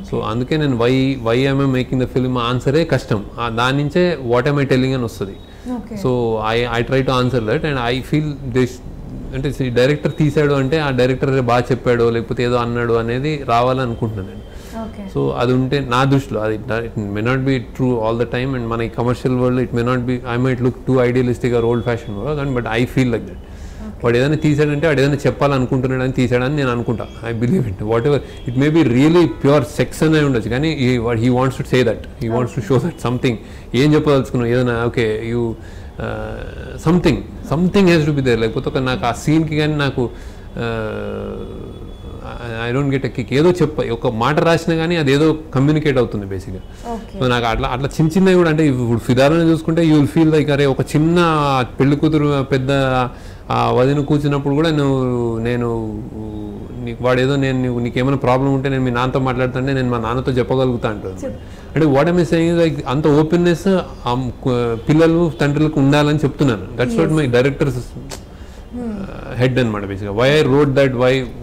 Speaker 2: So అందుకే నేను why I'm making the film ఆన్సరే కష్టం. దాని నుంచే వాట్ ఐమ్ ఐ టెల్లింగ్ అని వస్తుంది. So I try to answer that and I feel this. అంటే డైరెక్టర్ తీసాడు అంటే ఆ డైరెక్టర్ బాగా చెప్పాడు లేకపోతే ఏదో అన్నాడు అనేది రావాలని అనుకుంటున్నాను నేను. సో అది ఉంటే నా దృష్టిలో అది it may not be true all the time and మన ఈ commercial world it may not be, I might look too idealistic or old fashion కానీ but I feel like that. వాడు ఏదైనా తీసాడంటే వాడు ఏదైనా చెప్పాలనుకుంటున్నాడు అని తీసాడని నేను అనుకుంటా. I believe it. Whatever it may be really pure sex అనే ఉండొచ్చు కానీ he wants to say that, he wants to show that something. ఏం చెప్పదలుచుకున్నావు ఏదైనా okay you something has to be there. లేకపోతే నాకు ఆ సీన్కి కానీ నాకు I don't get a kick. ఏదో ఒక మాట రాసినా కానీ అదేదో కమ్యూనికేట్ అవుతుంది బేసిక్గా. సో నాకు అట్లా చిన్నవి కూడా అంటే ఇప్పుడు ఫిదాలోనే చూసుకుంటే యూ విల్ ఫీల్ లైక్ అరే ఒక చిన్న పెళ్లి కూతురు పెద్ద వదిన కూర్చున్నప్పుడు కూడా నేను వాడేదో నీకేమైనా ప్రాబ్లం ఉంటే నేను మీ నాన్నతో మాట్లాడుతుంటే నేను మా నాన్నతో చెప్పగలుగుతా అంటాను. అంటే వాట్ ఐమ్ సేయింగ్ లైక్ అంత ఓపెన్నెస్ పిల్లలు తండ్రులకు ఉండాలని చెప్తున్నాను. That's what my directors head అనమాట బేసిక్గా. Why I wrote that,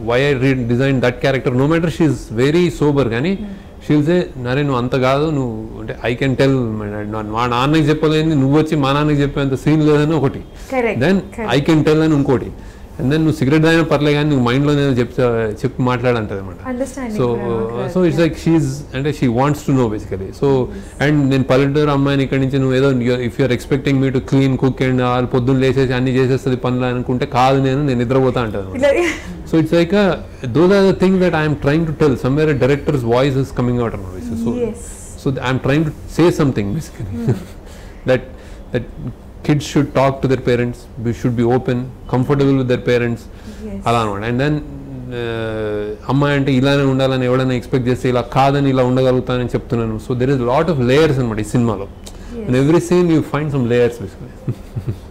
Speaker 2: why I design that character. No matter she is very sober కానీ షీ విల్ సే నరే నువ్వు అంత కాదు, నువ్వు అంటే ఐ కెన్ టెల్ మా నాన్నకి చెప్పలేని నువ్వు వచ్చి మా నాన్నకి చెప్పేంత సీన్ లేదని ఒకటి, దెన్ ఐ కెన్ టెల్ అని ఇంకోటి. అండ్ దెన్ నువ్వు సిగరెట్ తాగినా పర్లే కానీ నువ్వు మైండ్లో నేను చెప్పి మాట్లాడంటది అనమాట. సో ఇట్స్ లైక్ షీఈ్ అంటే she wants to know basically. So and నేను పల్లెటూరు అమ్మాయిని ఇక్కడ నుంచి నువ్వు ఏదో if you're expecting me to clean cook and వాళ్ళు పొద్దున్న లేచేసి అన్ని చేసేస్తుంది పనులు అనుకుంటే కాదు, నేను నిద్రపోతా అంటాను. So it's like those are the things that I am trying to tell. Somewhere a director's voice is coming out of my voice. So I am trying to say something basically that kids should talk to their parents. We should be open, comfortable with their parents. Ala anamata. And then అమ్మాయి అంటే ఇలానే ఉండాలని ఎవడైనా ఎక్స్పెక్ట్ చేస్తే ఇలా కాదని ఇలా ఉండగలుగుతానని చెప్తున్నాను. So there is lot of layers అనమాట ఈ సినిమాలో. In every scene you find some layers basically.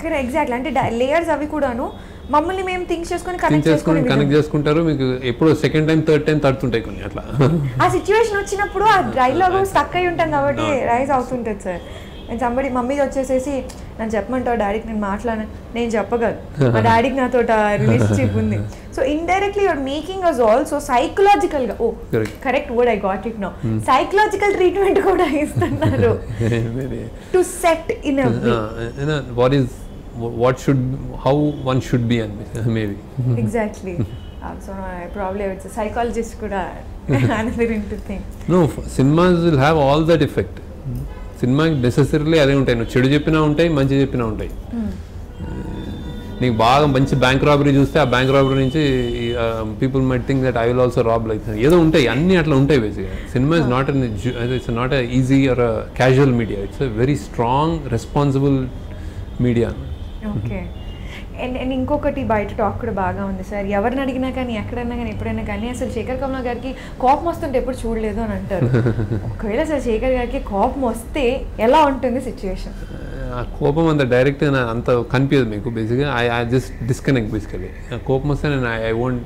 Speaker 1: Correct, exactly. అంటే లేయర్స్ అవి కూడాను మమ్మల్ని మేము థింక్ చేసుకొని
Speaker 2: కనెక్ట్ చేసుకుంటారు. మీకు ఎప్పుడు సెకండ్ టైం థర్డ్ టైం తడుతుంటాయి కొన్ని అట్లా.
Speaker 1: ఆ సిచ్యువేషన్ వచ్చినప్పుడు ఆ డైలాగ్ స్టక్ అయి ఉంటాం కాబట్టి రైజ్ అవుతుంటుంది సార్. అండ్ సంబడి మమ్మీ వచ్చేసేసి నన్ను చెప్పమంటావు డాడీకి నేను మాట్లాడను, నేను చెప్పగలను మా డాడీకి నాతో రిలేషన్షిప్ ఉంది. So indirectly you're making us also psychological గా, oh correct word I got it now, psychological treatment కూడా ఇస్తున్నారు to set in a way
Speaker 2: how one should be and maybe
Speaker 1: exactly. So I probably it's a psychologist kuda another into thing.
Speaker 2: No, cinemas will have all that effect. Cinema necessarily అదే ఉంటాయి, నువ్వు చెడు చెప్పినా ఉంటాయి మంచి చెప్పినా ఉంటాయి. నీకు బాగా మంచి బ్యాంక్ రాబరీ చూస్తే ఆ బ్యాంక్ రాబరీ నుంచి people might think that I will also rob like ఏదో ఉంటాయి, అన్నీ అట్లా ఉంటాయి బేసిక్గా. Cinema is not it's not a easy or casual media, it's a very strong responsible media.
Speaker 1: Okay. And ఇంకొకటి బయట టాక్ కూడా బాగా ఉంది సార్, ఎవరిని అడిగినా కానీ ఎక్కడైనా కానీ ఎప్పుడైనా కానీ అసలు శేఖర్ కమలా గారికి కోపం వస్తుంటే ఎప్పుడు చూడలేదు అని అంటారు. ఒకవేళ సార్ శేఖర్ గారికి కోపం వస్తే ఎలా ఉంటుంది సిచ్యువేషన్?
Speaker 2: ఆ కోపం అంత డైరెక్ట్ అంత కనిపించదు మీకు బేసిక్గా. I just disconnect basically. కోపం వస్తే నేను ఐ వోంట్,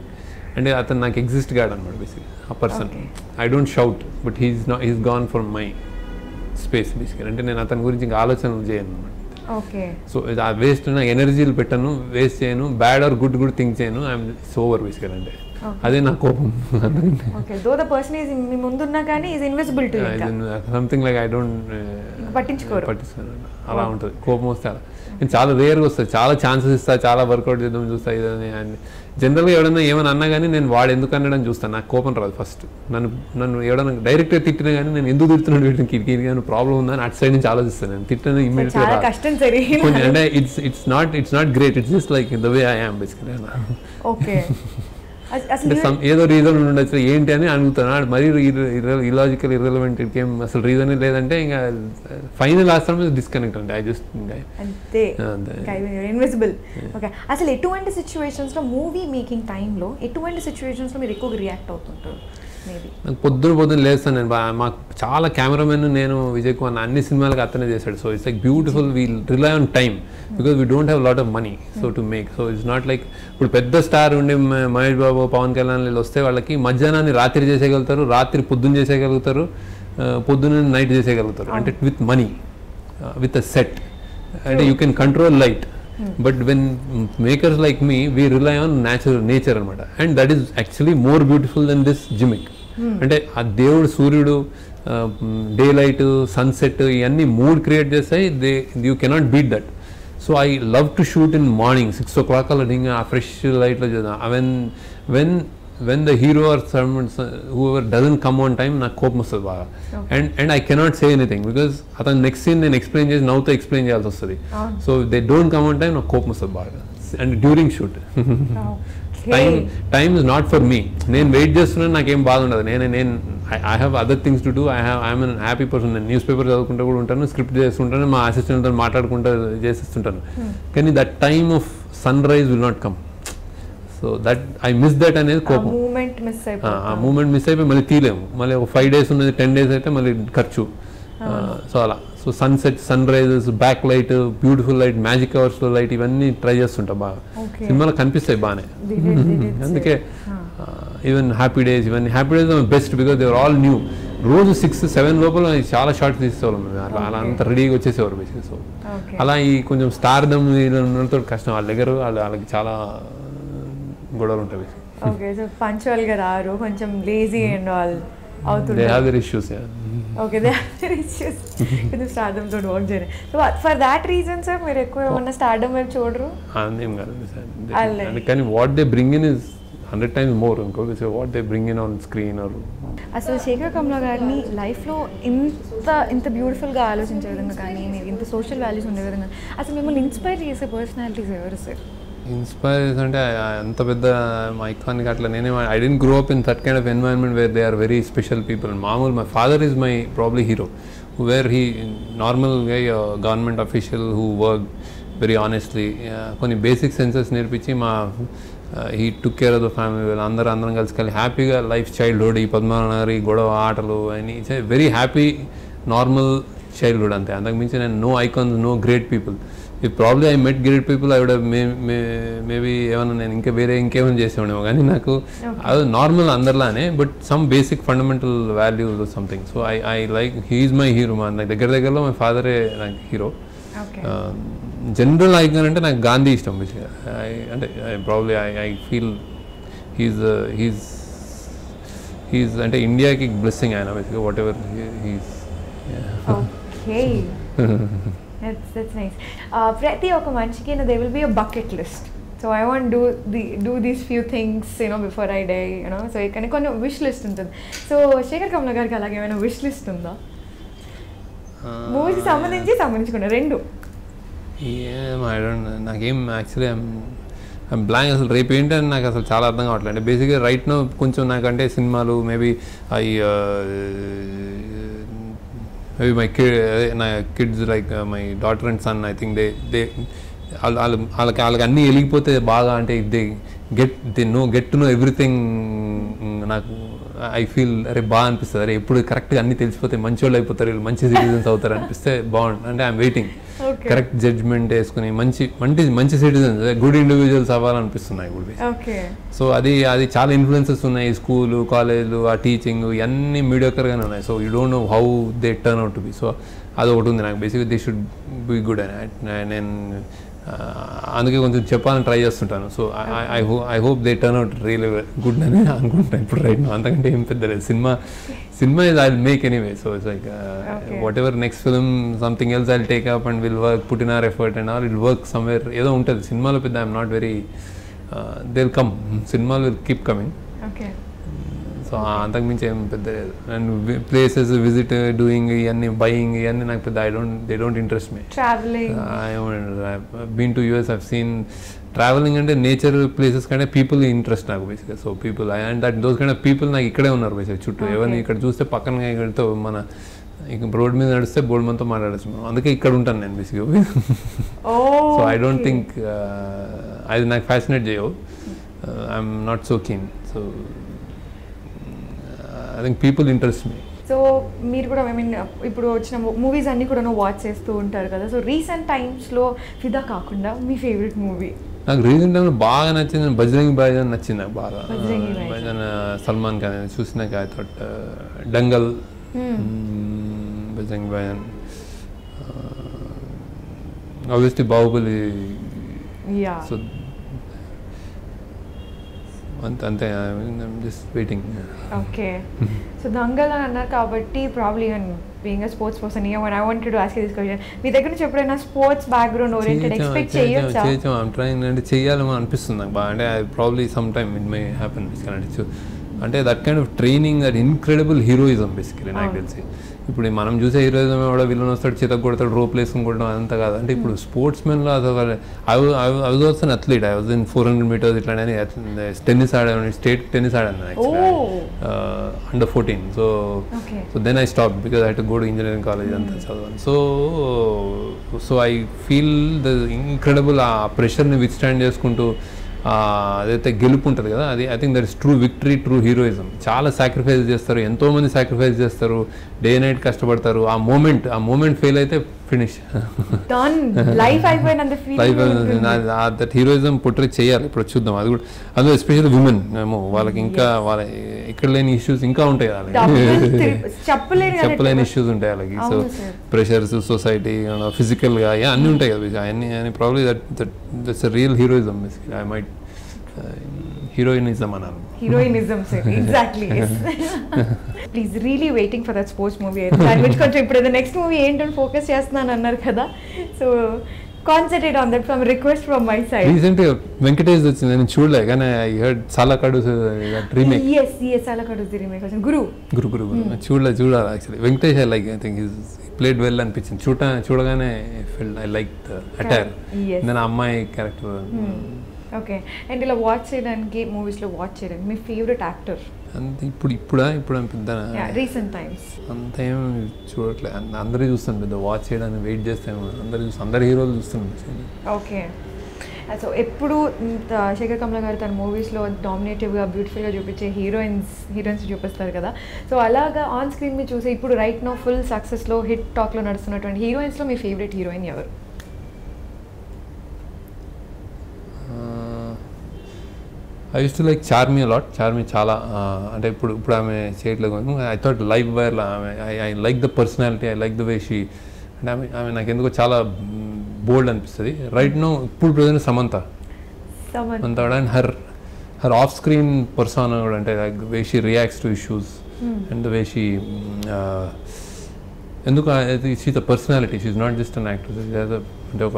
Speaker 2: అంటే అతను నాకు ఎగ్జిస్ట్ కాడు అనమాట బేసిక్గా ఆ person. I don't shout but he's gone from my space basically. అంటే నేను అతని గురించి ఇంకా ఆలోచనలు చేయను అనమాట.
Speaker 1: ఓకే.
Speaker 2: సో ఆ వేస్ట్ నా ఎనర్జీలు పెట్టను, వేస్ట్ చేయను, బ్యాడ్ ఆర్ గుడ్ థింక్ చేయను. ఐఎమ్ సోవర్ బేసికల్. అంటే అదే నా కోపం. సంథింగ్ లైక్ ఐ డోంట్ పట్టించుకోను అలా ఉంటుంది. కోపం వస్తే అలా నేను చాలా రేర్గా వస్తుంది, చాలా ఛాన్సెస్ ఇస్తా, చాలా వర్కౌట్ చేద్దామని చూస్తా ఇదని. అండ్ జనరల్గా ఎవడన్నా ఏమైనా అన్నా కానీ నేను వాడు ఎందుకు అన్నాడని చూస్తాను, నాకు కోపం రాదు. ఫస్ట్ నన్ను ఎవడన్నా డైరెక్ట్గా తిట్టినా కానీ నేను ఎందుకు తిడుతున్నాడు వీటిని కిటికీ కానీ ప్రాబ్లం ఉందని అటు సైడ్ నుంచి ఆలోచిస్తాను. నేను తిట్టిన ఇమీడియట్గా అంటే it's not great, it's just like the way I am basically.
Speaker 1: Okay.
Speaker 2: ఏదో రీజన్ ఉండొచ్చు ఏంటి అని అడుగుతాను. మరీ ఇలాజికల్ ఇర్రెలవెంట్ ఇట్కేం అసలు రీజనే లేదంటే ఇంకా ఫైనల్ ఆస్ట్రం డిస్కనెక్ట్ అంటే ఐ జస్ట్
Speaker 1: ఇన్విజిబుల్. ఓకే. అసలు ఎటువంటి సిచ్యువేషన్స్లో మూవీ మేకింగ్ టైంలో ఎటువంటి సిచ్యువేషన్స్లో మీరు ఎక్కువగా రియాక్ట్ అవుతుంటారు?
Speaker 2: నాకు పొద్దున లేస్తాను నేను. మాకు చాలా కెమెరామెన్ నేను విజయ్ కుమార్ అన్ని సినిమాలకు అతనే చేశాడు. So it's like beautiful. We rely on time because we don't have lot of money so to make. So it's not like ఇప్పుడు పెద్ద స్టార్ ఉండి మహేష్ బాబు, పవన్ కళ్యాణ్ వీళ్ళు వస్తే వాళ్ళకి మధ్యాహ్నాన్ని రాత్రి చేసేయగలుగుతారు, రాత్రి పొద్దున్న చేసేయగలుగుతారు, పొద్దున్న నైట్ చేసేయగలుగుతారు. అంటే with money, with asset, అంటే you can control light. But when makers like me we rely on nature అనమాట. And that is actually more beautiful than this gimmick. అంటే ఆ దేవుడు, సూర్యుడు, డే లైట్, సన్సెట్ ఇవన్నీ మూడ్ క్రియేట్ చేస్తాయి. You cannot beat that. So I love to shoot in morning 6 o'clock అలా ఆ ఫ్రెష్ లైట్లో చేద్దాం. when the hero or someone whoever doesn't come on time నాకు కోపం వస్తుంది బాగా. and I cannot say anything because అతను నెక్స్ట్ సీన్ నేను ఎక్స్ప్లెయిన్ చేసి నవ్వుతో ఎక్స్ప్లెయిన్ చేయాల్సి వస్తుంది. So they don't come on time, నాకు కోపం వస్తుంది బాగా. And during shoot time is not for me. నేను వెయిట్ చేస్తున్నాను, నాకేం బాధ ఉండదు. I have other things to do. I'm an happy person. నేను న్యూస్ పేపర్ చదువుకుంటూ కూడా ఉంటాను, స్క్రిప్ట్ చేస్తుంటాను, మా అసిస్టెంట్తో మాట్లాడుకుంటూ చేసేస్తుంటాను. కానీ that time of sunrise will not come. So that I miss that అనేది కోపం. ఆ మూమెంట్ మిస్ అయిపోయి మళ్ళీ తీయలేము. మళ్ళీ ఒక 5 days ఉన్నది 10 days అయితే మళ్ళీ ఖర్చు. సో అలా. So sunset, sunrises, back light, beautiful light, magic అవర్స్లో లైట్ ఇవన్నీ ట్రై చేస్తుంటా బాగా. సినిమాలో కనిపిస్తాయి బాగానే. అందుకే ఈవెన్ హ్యాపీ డేస్, ఇవన్నీ happy days best because they are all new. రోజు 6-7 లోపల చాలా షార్ట్స్ తీసేవాళ్ళం మేము. అలా అంత రెడీగా వచ్చేసేవారు బేసిక్. సో అలా ఈ కొంచెం స్టార్డమ్ ఉన్నతో కష్టం. వాళ్ళ దగ్గర వాళ్ళకి చాలా గొడవలు ఉంటాయి.
Speaker 1: ఓకే. సో పంచువల్గా రారు, కొంచెం లేజీ అండ్ ఆల్. అవుతుంది.
Speaker 2: They have their issues, yeah.
Speaker 1: Okay, they have their issues. కొంచెం స్టార్డమ్ తోటి వర్క్ చేయరు. So for that reason sir మీరు ఎక్కువ ఏమన్నా స్టార్డమ్ వైపు చూడరు?
Speaker 2: ఏం కాదు సార్, కానీ what they bring in is 100 times more. So what they bring in on screen or
Speaker 1: అసలు శేఖర్ కమ్లా గారిని లైఫ్లో ఇంత బ్యూటిఫుల్గా ఆలోచించే విధంగా కానీ మీరు ఇంత సోషల్ వాల్యూస్ ఉండే విధంగా అసలు మిమ్మల్ని ఇన్స్పైర్ చేసే పర్సనాలిటీస్ ఎవరు సార్?
Speaker 2: ఇన్స్పైర్ అంటే అంత పెద్ద ఐకానిక్ అట్లా నేనే I didn't grow up in that kind of environment where they are very special people. మామూలు my father is my probably hero, where he normal government official who work very honestly. కొన్ని బేసిక్ సెన్సెస్ నేర్పించి he took care of the family. అందరం కలిసి హ్యాపీగా లైఫ్ చైల్డ్హుడ్, ఈ పద్మనాభనగరి గొడవ ఆటలు అని it's very happy normal childhood అంతే. అంతకుమించి నేను no icons, no great people. If probably I met great people I would maybe ఏమన్నా నేను ఇంకేమైనా చేసేవాడేమో, కానీ నాకు అది నార్మల్ అందరిలానే, but some basic fundamental values something. So I like he is my hero. నాకు దగ్గరలో మై ఫాదరే నాకు హీరో. జనరల్ ఐకాన్ అంటే నాకు గాంధీ ఇష్టం బేసిక్గా. అంటే ప్రాబ్లీ ఐ ఫీల్ హీస్ అంటే ఇండియాకి బ్లెస్సింగ్ ఆయన బేసిక్గా what ever he's.
Speaker 1: That's nice. ప్రతి ఒక మనిషికి there will be a bucket list. So I want to do these few things, before I die, So ఇక్కడ కొన్ని wish list ఉంటుంది. So శేఖర్ కమ్లా గారికి అలాగే ఏమైనా wish list ఉందా? మూవీకి సంబంధించుకున్నా రెండు.
Speaker 2: నాకేం యాక్చువల్లీ ఐమ్ బ్లాంక్. అసలు రేపు ఏంటని నాకు అసలు చాలా అర్థం కావట్లేదు. అంటే బేసిక్గా రైట్ నో కొంచెం నాకంటే సినిమాలు maybe my kids like my daughter and son, I think they వాళ్ళకి అన్నీ వెలిగిపోతే బాగా, అంటే get to know everything. నాకు ఐ ఫీల్ అరే బాగా అనిపిస్తుంది, అరే ఎప్పుడు కరెక్ట్గా అన్నీ తెలిసిపోతే మంచి వాళ్ళు అయిపోతారు, వీళ్ళు మంచి సిటిజన్స్ అవుతారు అనిపిస్తే బాగుంటుంది. అంటే ఐఎమ్ వెయిటింగ్ కరెక్ట్ జడ్జ్మెంట్ వేసుకుని మంచి సిటిజన్స్, గుడ్ ఇండివిజువల్స్ అవ్వాలనిపిస్తుంది ఇప్పుడు. సో అది చాలా ఇన్ఫ్లుయెన్సెస్ ఉన్నాయి. స్కూలు, కాలేజీలు, ఆ టీచింగ్ ఇవన్నీ మీడియోకర్గానే ఉన్నాయి. So you don't know how they turn out to be. So అది ఒకటి ఉంది నాకు బేసిక్గా, దే షుడ్ బి గుడ్ అని నేను అందుకే కొంచెం చెప్పాలని ట్రై చేస్తుంటాను. So I hope they turn out real good అని అనుకుంటాను ఇప్పుడు రైట్ నో. అంతకంటే ఏం పెద్ద లేదు. Cinema is I will make anyway. So it's like what ever next film something else I will take up and will work, put in our effort and all, it work somewhere. ఏదో ఉంటుంది సినిమాలో పెద్ద I'm not very they will come, సినిమాలు విల్ కీప్ కమింగ్. సో అంతకుమించి ఏం పెద్ద లేదు. అండ్ ప్లేసెస్ విజిట్ డూయింగ్ ఇవన్నీ బయింగ్ ఇవన్నీ నాకు పెద్ద they don't interest me. Been to US, I've seen travelling. అంటే నేచర్ ప్లేసెస్ కంటే పీపుల్ ఇంట్రెస్ట్ నాకు బేసిక్గా. So people and that those kind of people నాకు ఇక్కడే ఉన్నారు బేసిక్గా చుట్టూ. ఎవరిని ఇక్కడ చూస్తే పక్కన ఇక్కడితో మన ఇక రోడ్ మీద నడిస్తే బోల్డ్ మనతో మాట్లాడచ్చు మనం. అందుకే ఇక్కడ ఉంటాను నేను బేసిక్గా. సో ఐ డోంట్ థింక్ అది నాకు ఫ్యాసినేట్ చేయవు. I'm not so keen. So I think people interest me.
Speaker 1: So మీరు కూడా ఇప్పుడు వచ్చిన మూవీస్ అన్నీ కూడా వాచ్ చేస్తూ ఉంటారు కదా. సో రీసెంట్ టైమ్స్లో ఫిదా కాకుండా మీ ఫేవరెట్ మూవీ?
Speaker 2: నాకు రీసెంట్ టైంలో బాగా నచ్చింది బజరంగి భాయ్జాన్ నచ్చింది నాకు బాగా. భాయ్జాన్ సల్మాన్ ఖాన్ చూసినాక I thought Dangal, Bajrangi Bhaijaan, obviously Baahubali. So అంతే, just waiting.
Speaker 1: Okay. So Dangal అని అన్నారు కాబట్టి probably being a sports person I wanted to ask this question. మీ దగ్గర నుంచి ఎప్పుడైనా స్పోర్ట్స్ బ్యాక్గ్రౌండ్ ఓరియంటెడ్ ఎక్స్పెక్ట్ చేయొచ్చా?
Speaker 2: ఐమ్ ట్రైయింగ్, అంటే చేయాలని అనిపిస్తుంది నాకు బాగా. అంటే probably some time it may happen. అంటే that kind of training, that incredible heroism basically నాకు తెలిసి. ఇప్పుడు మనం చూసే హీరోయిజం కూడా విలన్ వస్తాడు, చేతకు కొడతాడు, రోప్ వేసుకుని కొట్టడం అదంతా కాదు. అంటే ఇప్పుడు స్పోర్ట్స్ మెన్లో అసలు I was also an athlete. I was in 400 meters ఇట్లా టెన్నిస్ ఆడాను, స్టేట్ టెన్నిస్ ఆడాను under 14. So then I stop because I to go to engineering college అంతా చదవాలి. So I feel the incredible ఆ ప్రెషర్ని విత్ స్టాండ్ చేసుకుంటూ అదైతే గెలుపు ఉంటుంది కదా, అది I think that is true victory, true heroism. చాలా సాక్రిఫైస్ చేస్తారు, ఎంతోమంది సాక్రిఫైస్ చేస్తారు, డే నైట్ కష్టపడతారు. ఆ మూమెంట్ ఫెయిల్ అయితే ఫినిష్,
Speaker 1: లైఫ్ అయిపోయినంత
Speaker 2: దట్ హీరోయిజం పొట్రీ చేయాలి. ఇప్పుడు చూద్దాం అది కూడా. అందులో ఎస్పెషల్లీ విమెన్ ఏమో వాళ్ళకి ఇంకా వాళ్ళ ఇక్కడ లేని ఇష్యూస్ ఇంకా ఉంటాయి, చెప్పలేని ఇష్యూస్ ఉంటాయి వాళ్ళకి. సో ప్రెషర్స్, సొసైటీ, ఫిజికల్గా అన్నీ ఉంటాయి కదా అవన్నీ. Probably that's real heroism. I might heroinism అన్నారు.
Speaker 1: Heroinism sir exactly. Please really waiting for that sports movie. దాని గురించి కొంచెం ఇప్పుడు నెక్స్ట్ మూవీ ఏంటని ఫోకస్ చేస్తున్నాను అన్నారు కదా, so concentrate on that from request from my side.
Speaker 2: Recent గా వెంకటేష్ వచ్చింది, నేను చూడలే కానీ ఐ హర్డ్ సాలకడు రీమేక్.
Speaker 1: yes సాలకడు రీమేక్ వచ్చింది. గురు
Speaker 2: చూడాలి actually. Venkatesh I like, I think his played well అనిపించింది. చూడగానే ఐ లైక్ ద అటైర్, నేను అమ్మాయి క్యారెక్టర్.
Speaker 1: ఓకే, అండ్ ఇలా వాచ్ చేయడానికి మూవీస్లో వాచ్ చేయడానికి మీ ఫేవరెట్ యాక్టర్?
Speaker 2: అంతే ఇప్పుడు పెద్ద
Speaker 1: రీసెంట్ టైమ్స్
Speaker 2: అంత ఏం చూడట్లేదు. అందరూ చూస్తాను, పెద్ద వాచ్ చేయడానికి వెయిట్ చేస్తాను. అందరు హీరోలు చూస్తున్నాను.
Speaker 1: ఓకే, సో ఎప్పుడు శేఖర్ కమ్ల గారు తన మూవీస్లో డామినేటివ్గా బ్యూటిఫుల్గా చూపించే హీరోయిన్స్ చూపిస్తారు కదా, సో అలాగా ఆన్ స్క్రీన్ మీద చూసే ఇప్పుడు రైట్ నో ఫుల్ సక్సెస్లో హిట్ టాక్లో నడుస్తున్నటువంటి హీరోయిన్స్లో మీ ఫేవరెట్ హీరోయిన్ ఎవరు?
Speaker 2: I used to like Charmi a lot. Charmi చాలా అంటే ఇప్పుడు ఆమె చేయట్లేదు. ఐ థాట్ లైవ్ వైర్లో ఆమె I like the personality, I like the way she. అంటే ఆమె నాకు ఎందుకో చాలా బోల్డ్ అనిపిస్తుంది. రైట్ నో ఇప్పుడు present Samantha and her off screen person కూడా, అంటే the way she reacts to issues and the way she ఎందుకు she the personality, she is not just an actor, అంటే ఒక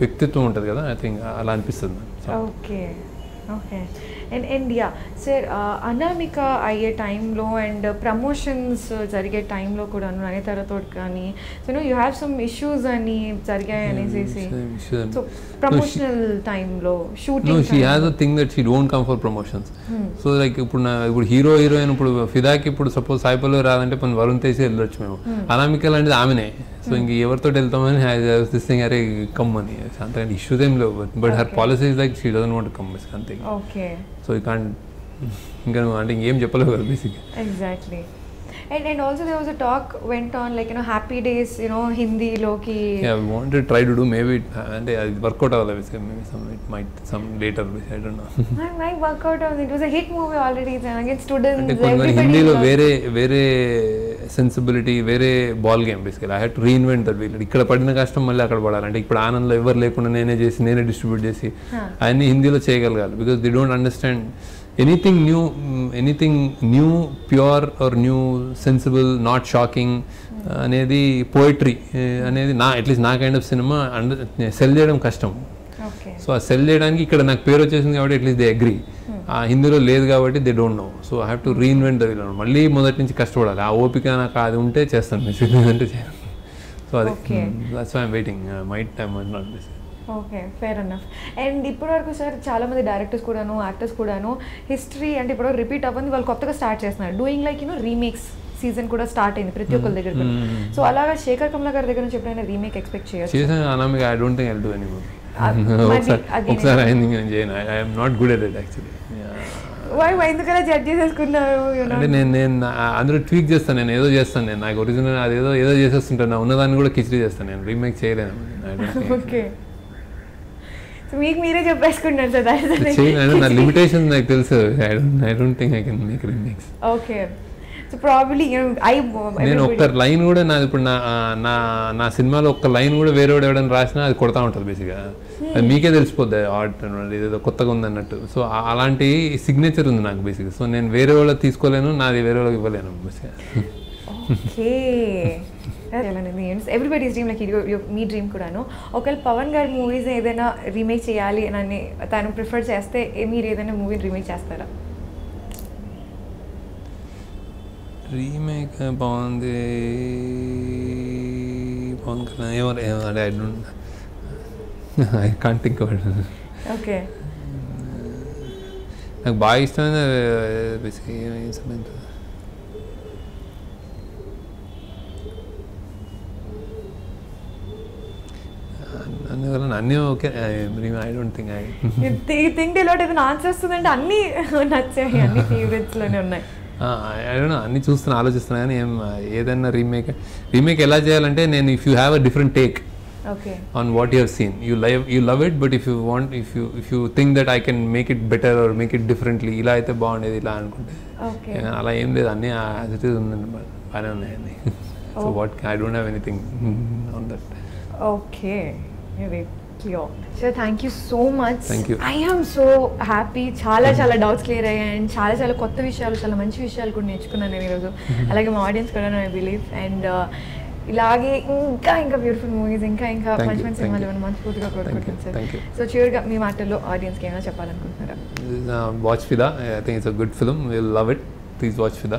Speaker 2: వ్యక్తిత్వం ఉంటుంది కదా, ఐ థింక్ అలా అనిపిస్తుంది.
Speaker 1: Okay okay, and yeah sir, Anamika అయ్యే టైంలో అండ్ ప్రమోషన్స్ జరిగే టైంలో కూడా నయనతారతో కానీ so you have some issues అని జరిగాయి అనేసి, సో ప్రమోషనల్ టైంలో shooting
Speaker 2: she has a thing that she don't come for promotions. So like ఇప్పుడు హీరోయిన్ ఇప్పుడు ఫిదాకి ఇప్పుడు సపోజ్ సాయి పల్లవి రాదంటే కొన్ని వరుణ్ తేజ్ వెళ్ళొచ్చు మేము. అనామిక లాంటిది ఆమెనే, సో ఇంక ఎవరితో వెళ్తామని దిస్ థింగ్ అరే కమ్ అని అంత ఇష్యూస్ ఏం లేవు. But her policy is like she doesn't want to come అంతే.
Speaker 1: ఓకే,
Speaker 2: సో యూ కాంట్ ఇంకా అంటే ఇంకేం చెప్పలేవు కదా basic.
Speaker 1: Exactly. And also there was a talk went on like happy days హిందీలోకి.
Speaker 2: Yeah, we want to try to do maybe అంటే అది వర్కౌట్ అవ్వాలి maybe some later I don't know.
Speaker 1: Might work out. It was a hit movie already. Again students
Speaker 2: అంటే కొన్ని హిందీలో వేరే సెన్సిబిలిటీ, వేరే ball game basically. I had to reinvent that wheel. ఇక్కడ పడిన కష్టం మళ్ళీ అక్కడ పడాలి. అంటే ఇప్పుడు ఆనంద్లో ఎవరు లేకుండా నేనే డిస్ట్రిబ్యూట్ చేసి అవన్నీ హిందీలో చేయగలగాలి. Because they don't understand anything new, pure or new, sensible, not shocking అనేది పోయిటరీ అనేది అట్లీస్ట్ నా కైండ్ ఆఫ్ సినిమా సెల్ చేయడం కష్టం. సో ఆ సెల్ చేయడానికి ఇక్కడ నాకు పేరు వచ్చేసింది కాబట్టి అట్లీస్ట్ దే అగ్రీ. ఆ హిందీలో లేదు కాబట్టి they don't know. So I have to reinvent the wheel. మళ్ళీ మొదటి నుంచి కష్టపడాలి. ఆ ఓపిక నాకు అది ఉంటే చేస్తాను, మెసేజ్ అంటే చేయను. సో అది that's why I'm waiting. Might not miss.
Speaker 1: Okay, fair enough. And ఇప్పటివరకు సార్ చాలామంది డైరెక్టర్స్ కూడాను, యాక్టర్స్ కూడాను హిస్టరీ అంటే ఇప్పుడు రిపీట్ అవ్వంది, వాళ్ళు కొత్తగా స్టార్ట్ చేస్తున్నారు. డూయింగ్ లైక్ రీమేక్స్ సీజన్ కూడా స్టార్ట్ అయింది ప్రతి ఒక్కరి దగ్గర. సో అలాగా శేఖర్ కమ్ల గారి దగ్గర నుంచి ఎప్పుడైనా రీమేక్ ఎక్స్పెక్ట్ చేయొచ్చు?
Speaker 2: I don't think I will do anymore. ఒకసారి అయింది, నేను చేయను. I am not good at it actually.
Speaker 1: ఎందుకలా జడ్జ్ చేసేసుకున్నారు?
Speaker 2: అంటే నేను అందరూ ట్వీక్ చేస్తాను, నేను ఏదో చేస్తాను. నేను నాకు ఒరిజినల్ ఏదో చేసేస్తుంటాను. ఉన్నదాన్ని కూడా కిచిడి చేస్తాను. నేను రీమేక్ చేయలేను.
Speaker 1: ఓకే, మీకు మీరే చెప్పేసుకుంటారు సార్.
Speaker 2: నా లిమిటేషన్ నాకు తెలుసు. I don't think I can make remakes.
Speaker 1: Okay, so probably
Speaker 2: నేను ఒక్క లైన్ కూడా నాది ఇప్పుడు నా సినిమాలో ఒక్క లైన్ కూడా వేరే ఎవడైనా రాసినా అది కొడతా ఉంటుంది బేసిక్గా. అది మీకే తెలిసిపోద్ది ఆర్ట్ ఇదేదో కొత్తగా ఉంది అన్నట్టు. సో అలాంటి సిగ్నేచర్ ఉంది నాకు బేసిక్గా. సో నేను వేరే వాళ్ళకి తీసుకోలేను, నాది వేరే వాళ్ళకి ఇవ్వలేను బేసిక్గా.
Speaker 1: ఓకే, ఎవ్రీబడీస్ డ్రీమ్ లైక్ మీ డ్రీమ్ కూడాను. ఒకవేళ పవన్ గారి మూవీస్ ఏదైనా రీమేక్ చేయాలి అని తను ప్రిఫర్ చేస్తే మీరు ఏదైనా మూవీని రీమేక్ చేస్తారా?
Speaker 2: రీమేక్ బాగుంది పవన్ కళ్యాణ్ ఎవరు I can't think about.
Speaker 1: Okay,
Speaker 2: నాకు బాగా ఇష్టమైన అన్నీ okay. I don't think
Speaker 1: I think డిలాట్ ఏదైనా ఆన్సర్ వస్తుందంటే అన్నీ నచ్చాయి, అన్ని ఫేవరెట్స్లోనే ఉన్నాయి.
Speaker 2: అన్నీ చూస్తున్నా, ఆలోచిస్తున్నా. కానీ ఏదైనా రీమేక్ ఎలా చేయాలంటే నేను if you have a different take on what you have seen, you love it, but if you think that I can make it better or make it differently, ఇలా అయితే బాగుండేది ఇలా అనుకుంటే, అలా ఏం లేదు. అన్నీ యాజ్ ఇట్ ఈజ్ ఉందండి, బాగానే ఉన్నాయండి. So what I don't have anything on that.
Speaker 1: Okay, ఇది clear. Sir, thank you so much.
Speaker 2: Thank you.
Speaker 1: I am so happy. చాలా doubts clear అయ్యాయి and చాలా కొత్త విషయాలు, చాలా మంచి విషయాలు కూడా నేర్చుకున్నాను నేను ఈరోజు. అలాగే మా ఆడియన్స్ కూడా I believe. And ఇలాగే ఇంకా బ్యూటిఫుల్ మూవీస్ ఇంకా మంచి మంచి సినిమాలు ఏమైనా మనస్ఫూర్తిగా కోరుకుంటాను సార్. సో చివరిగా మీ మాటల్లో ఆడియన్స్కి ఏమైనా చెప్పాలనుకుంటున్నారా?
Speaker 2: వాచ్ ఫిదా. I think it's a good film. You'll love it. Please watch Fida.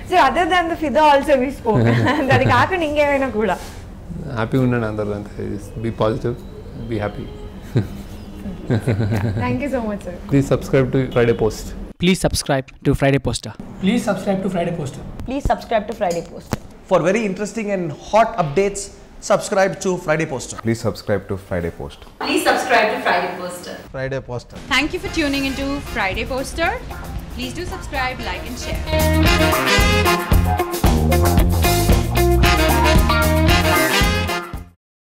Speaker 1: So other than the Fida also we spoke. అది కాకుండా ఇంకేమైనా కూడా
Speaker 2: హ్యాపీ ఉండండి అందరూ. Be positive, be happy.
Speaker 1: Thank you so much sir.
Speaker 2: Please subscribe to Friday Post.
Speaker 3: Please subscribe to Friday Poster.
Speaker 4: Please subscribe to Friday Poster.
Speaker 5: Please subscribe to Friday Poster.
Speaker 6: For very interesting and hot updates, subscribe to Friday Poster.
Speaker 7: Please subscribe to Friday Post.
Speaker 5: Please subscribe to Friday Poster.
Speaker 6: Friday Poster.
Speaker 8: Thank you for tuning into Friday Poster. Please do subscribe, like and share.